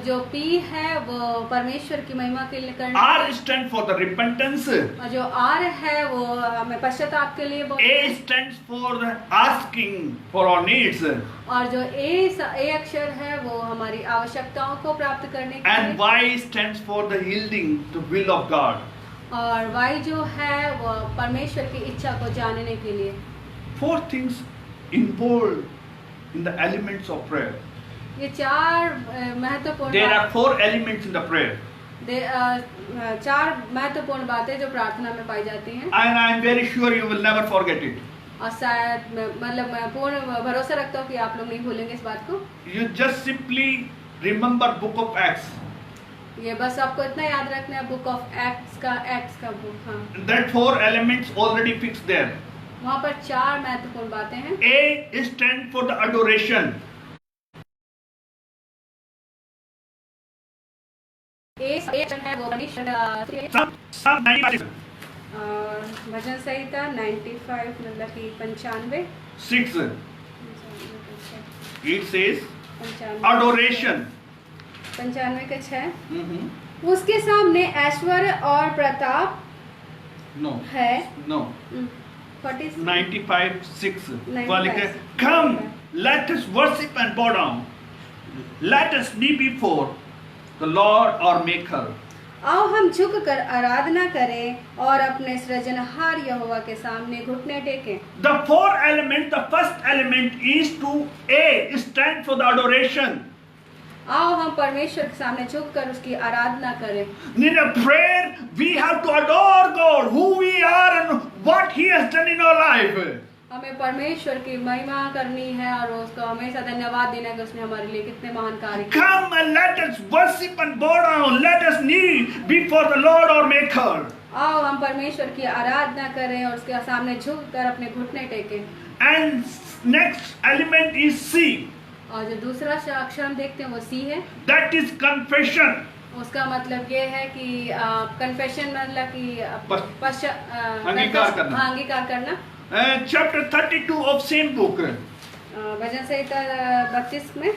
जो पी है वो परमेश्वर की महिमा के लिए करना। R stand for the repentance. और जो आर है वो हमें पश्चाताप के लिए बोलते हैं। A stands for the asking for our needs. और जो ए अक्षर है वो हमारी आवश्यकताओं को प्राप्त करने के And लिए। Y stands for the yielding the will of God. और वाई जो है वो परमेश्वर की इच्छा को जानने के लिए। 4 things involved in the elements of prayer. ये 4 महत्वपूर्ण There are 4 elements in the prayer. 4 महत्वपूर्ण बातें जो प्रार्थना में पाई जाती हैं। And I am very sure you will never forget it. और शायद मतलब मैं पूर्ण भरोसा रखता हूँ कि आप लोग नहीं भूलेंगे इस बात को। You just simply remember book of Acts. ये बस आपको इतना याद रखना है, बुक ऑफ एक्ट्स का बुक। हाँ, That 4 elements already fixed there. वहाँ पर 4 महत्वपूर्ण बातें हैं। A stand for the adoration. है वो Psalm 95, और भजन संहिता 95 मतलब कि 95 6. It says 95 adoration. 95 के 6। Mhm. उसके सामने ऐश्वर्य और प्रताप No. है। No. 40 95, 6. 95. वहाँ लिखा है, Come, let us worship and bow down. Let us kneel before the Lord our Maker. आओ हम झुक कर आराधना करें और अपने सृजनहार यहोवा के सामने घुटने टेकें। The 4 elements, the first element is to A, stand for the adoration. आओ हम परमेश्वर के सामने झुक कर उसकी आराधना करें। In a prayer, we have to adore God, who we are and what He has done in our life. हमें परमेश्वर की महिमा करनी है और उसको हमेशा धन्यवाद देना है कि उसने हमारे लिए कितने महान कार्य किए। Come and let us worship and bow down. Let us kneel before the Lord our Maker. आओ हम परमेश्वर की आराधना करें और उसके सामने झुक कर अपने घुटने टेकें। And next element is C. और जो दूसरा अक्षर हम देखते हैं वो सी है। That is confession. उसका मतलब ये है कि कन्फेशन मतलब कि अंगीकार करना। हाँ, अंगीकार करना। Chapter 32 of same book, भजन संहिता 32 में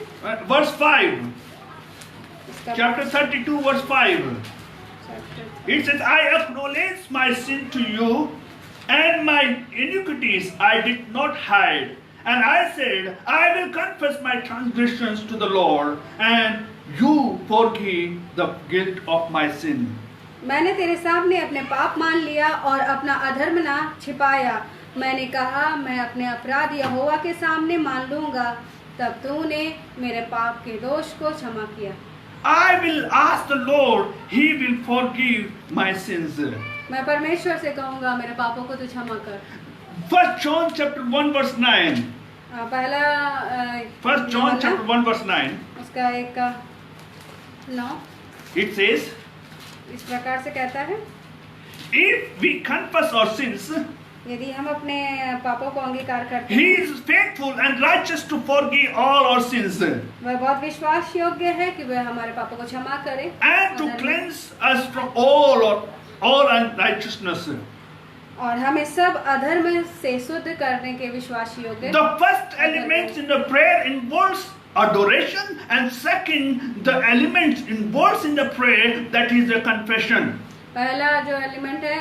verse 5. इसका Chapter 32, verse 5. chapter- It says, I acknowledge my sin to you, and my iniquities I did not hide. And I said, I will confess my transgressions to the Lord, and you forgive the guilt of my sin. मैंने तेरे सामने अपने पाप मान लिया और अपना अधर्म ना छिपाया। मैंने कहा मैं अपने अपराध यहोवा के सामने मान लूंगा, तब तूने मेरे पाप के दोष को क्षमा किया। I will ask the Lord, He will forgive my sins. मैं परमेश्वर से कहूंगा मेरे पापों को तू क्षमा कर। 1 John chapter 1 verse 9. पहला 1 John chapter 1 verse 9. उसका 1 का 9 It says, इस प्रकार से कहता है, if we confess our sins, यदि हम अपने पापों को अंगीकार करते He हैं, is faithful and righteous to forgive all our sins वह बहुत विश्वास योग्य है कि वह हमारे पापों को क्षमा करे and to cleanse us from all unrighteousness. और हमें सब अधर्म से शुद्ध करने के विश्वास योग्य। The first element in the prayer involves adoration, and second, the elements involved in the prayer, that is the confession. पहला जो एलिमेंट है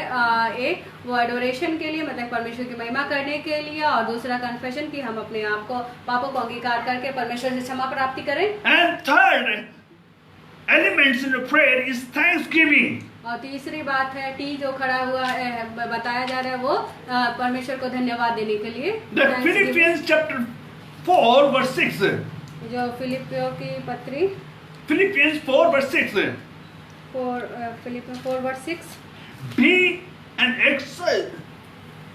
एक वो एडोरेशन के लिए मतलब परमेश्वर की महिमा करने के लिए, और दूसरा कन्फेशन कि हम अपने आप को पापों को अंगीकार करके परमेश्वर से क्षमा प्राप्ति करें। And third elements in the prayer is thanksgiving. और तीसरी बात है टी जो खड़ा हुआ है बताया जा रहा है वो परमेश्वर को धन्यवाद देने के लिए। The Philippians chapter 4 verse 6. जो फिलिपियों की पत्री Philippians 4 verse 6. फिलिपियों 4 verse 6 Be an exile.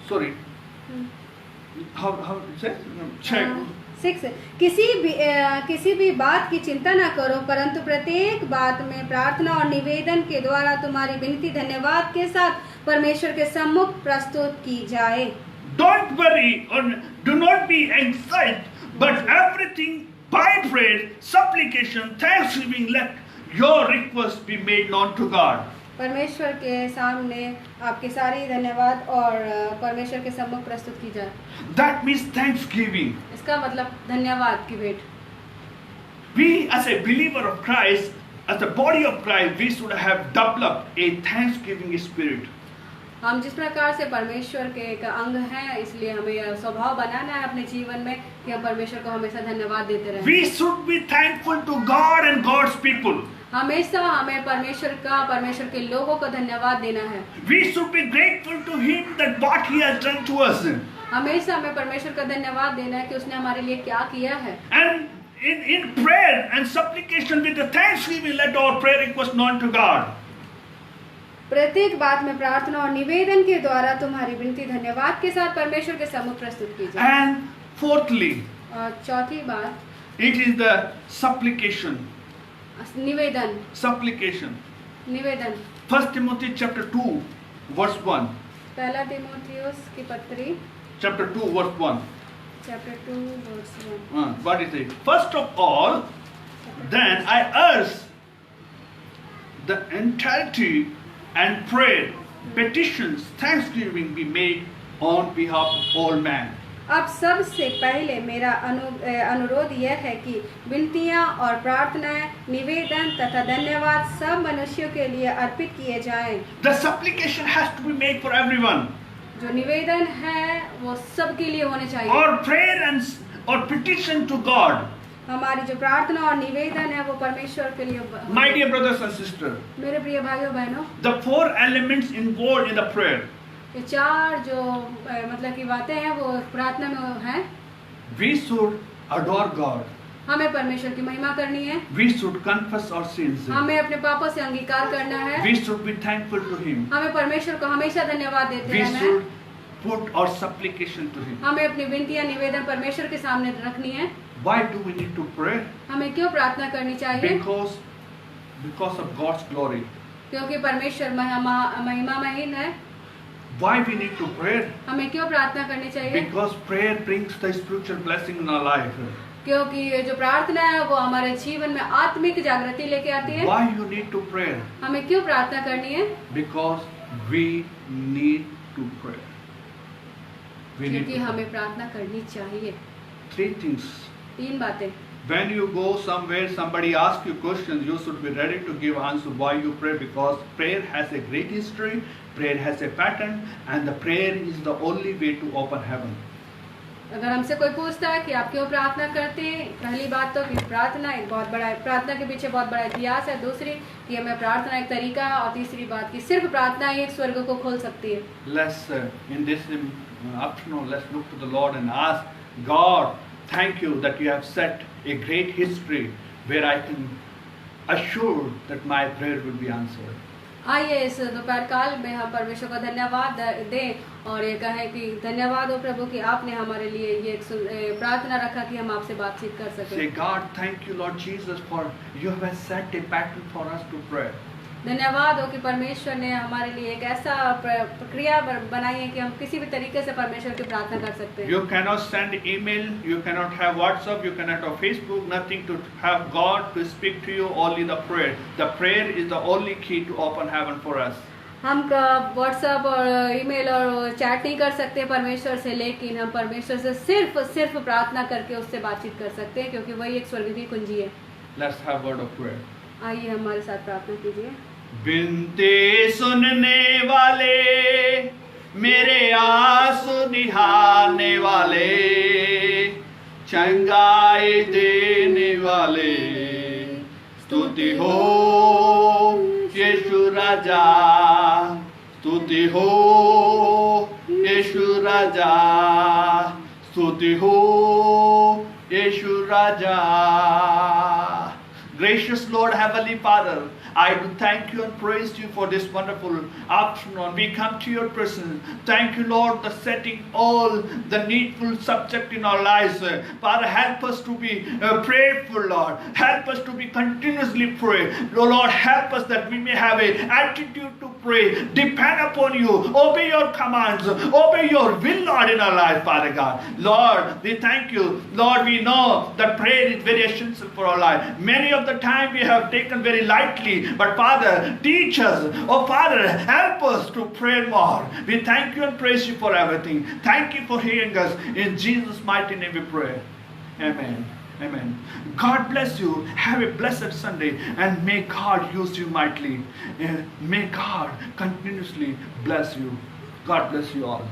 Sorry. How it says? Check. 6 किसी भी बात की चिंता ना करो, परंतु प्रत्येक बात में प्रार्थना और निवेदन के द्वारा तुम्हारी विनती धन्यवाद के साथ परमेश्वर के सम्मुख प्रस्तुत की जाए। Don't worry or do not be anxious, but everything by prayer, supplication, thanksgiving, let your request be made known to God. परमेश्वर के सामने आपकी सारी धन्यवाद और परमेश्वर के सम्मुख प्रस्तुत की जाए। That means thanksgiving. इसका मतलब धन्यवाद की भेंट। We as a believer of Christ, as the body of Christ, we should have developed a thanksgiving spirit. हम जिस प्रकार से परमेश्वर के एक अंग हैं, इसलिए हमें यह स्वभाव बनाना है अपने जीवन में कि हम परमेश्वर को हमेशा धन्यवाद देते रहें। We should be thankful to God and God's people. हमेशा हमें परमेश्वर के लोगों को धन्यवाद देना है। We should be grateful to Him that what He has done to us. हमेशा हमें परमेश्वर का धन्यवाद देना है कि उसने हमारे लिए क्या किया है। And in prayer and supplication with the thanksgiving, let our prayer request known to God. प्रत्येक बात में प्रार्थना और निवेदन के द्वारा तुम्हारी विनती धन्यवाद के साथ परमेश्वर के सम्मुख प्रस्तुत की जाए। And fourthly, और चौथी बात it is the supplication. निवेदन, supplication. निवेदन। 1 Timothy chapter 2 verse 1. पहला तीमुथियुस की पत्री Chapter 2 verse 1. Chapter 2 verse 1। What is it? First of all, then I urge the entreaty and prayer, petitions, thanksgiving be made on behalf of all men. अब सबसे पहले मेरा अनुरोध यह है कि विनतियाँ और प्रार्थनाएं, निवेदन तथा धन्यवाद सब मनुष्यों के लिए अर्पित किए जाएं। The supplication has to be made for everyone. जो निवेदन है वो सबके लिए होने चाहिए। Or prayer and or petition to God. हमारी जो प्रार्थना और निवेदन है वो परमेश्वर के लिए। My dear brothers and sisters, मेरे प्रिय भाइयों बहनों, the 4 elements involved in the prayer. ये 4 जो मतलब की बातें हैं वो प्रार्थना में हैं। We should adore God. हमें परमेश्वर की महिमा करनी है। We should confess our sins. हमें अपने पापों से अंगीकार करना है। We should be thankful to Him. हमें परमेश्वर को हमेशा धन्यवाद देते We रहना है। should put our supplication to Him. हमें अपनी विनतियाँ निवेदन परमेश्वर के सामने रखनी है। Why do we need to pray? हमें क्यों प्रार्थना करनी चाहिए? Because of God's glory. क्योंकि परमेश्वर महिमामहीन है। Why we need to pray? हमें क्यों प्रार्थना करनी चाहिए? Because prayer brings the spiritual blessing in our life. क्योंकि ये जो प्रार्थना है वो हमारे जीवन में आत्मिक जागृति लेके आती है। Why you need to pray? हमें क्यों प्रार्थना करनी है? Because we need to pray. We need क्योंकि to pray. हमें प्रार्थना करनी चाहिए। 3 things. 3 बातें। When you go somewhere, somebody asks you questions, you should be ready to give answer why you pray, because prayer has a great history, prayer has a pattern, and the prayer is the only way to open heaven. अगर हमसे कोई पूछता है कि आप क्यों प्रार्थना करते हैं, पहली बात तो कि प्रार्थना एक बहुत बड़ा प्रार्थना के पीछे बहुत बड़ा इतिहास है। दूसरी कि हमें प्रार्थना एक तरीका है, और तीसरी बात कि सिर्फ प्रार्थना ही एक स्वर्ग को खोल सकती है। Let's in this afternoon, let's look to the Lord and ask God, thank you that you have set a great history where I can assure that my prayer will be answered. आइए इस दोपहर काल में हम परमेश्वर को धन्यवाद दें और ये कहें कि धन्यवाद हो प्रभु कि आपने हमारे लिए ये एक प्रार्थना रखा कि हम आपसे बातचीत कर सकें। Say, God, thank you, Lord Jesus, for you have set a pattern for us to pray. धन्यवाद हो कि परमेश्वर ने हमारे लिए एक ऐसा प्रक्रिया बनाई है कि हम किसी भी तरीके से परमेश्वर की प्रार्थना कर सकते हैं। You cannot send email, you cannot have WhatsApp, you cannot have Facebook, nothing to have God to speak to you, only the prayer. The prayer is the only key to open heaven for us. हम WhatsApp और email और chat नहीं कर सकते परमेश्वर से, लेकिन हम परमेश्वर से सिर्फ प्रार्थना करके उससे बातचीत कर सकते हैं, क्योंकि वही एक स्वर्ग की कुंजी है। Let's have word of prayer. आइए हमारे साथ प्रार्थना कीजिए। बिनती सुनने वाले, मेरे आंसू निहारने वाले, चंगाई देने वाले, स्तुति हो यीशु राजा, स्तुति हो यीशु राजा, स्तुति हो यीशु राजा। Gracious Lord, Heavenly Father, I do thank you and praise you for this wonderful afternoon. We come to your presence. Thank you, Lord, the setting all the needful subject in our lives. Father, help us to be prayerful, Lord. Help us to be continuously pray. Lord, help us that we may have an attitude to pray. Depend upon you. Obey your commands. Obey your will, Lord, in our life, Father God. Lord, we thank you. Lord, we know that prayer is very essential for our life. Many of the time we have taken very lightly. But Father, teach us. Oh Father, help us to pray more. We thank you and praise you for everything. Thank you for hearing us. In Jesus' mighty name we pray. Amen. Amen. God bless you. Have a blessed Sunday, and may God use you mightily. May God continuously bless you. God bless you all.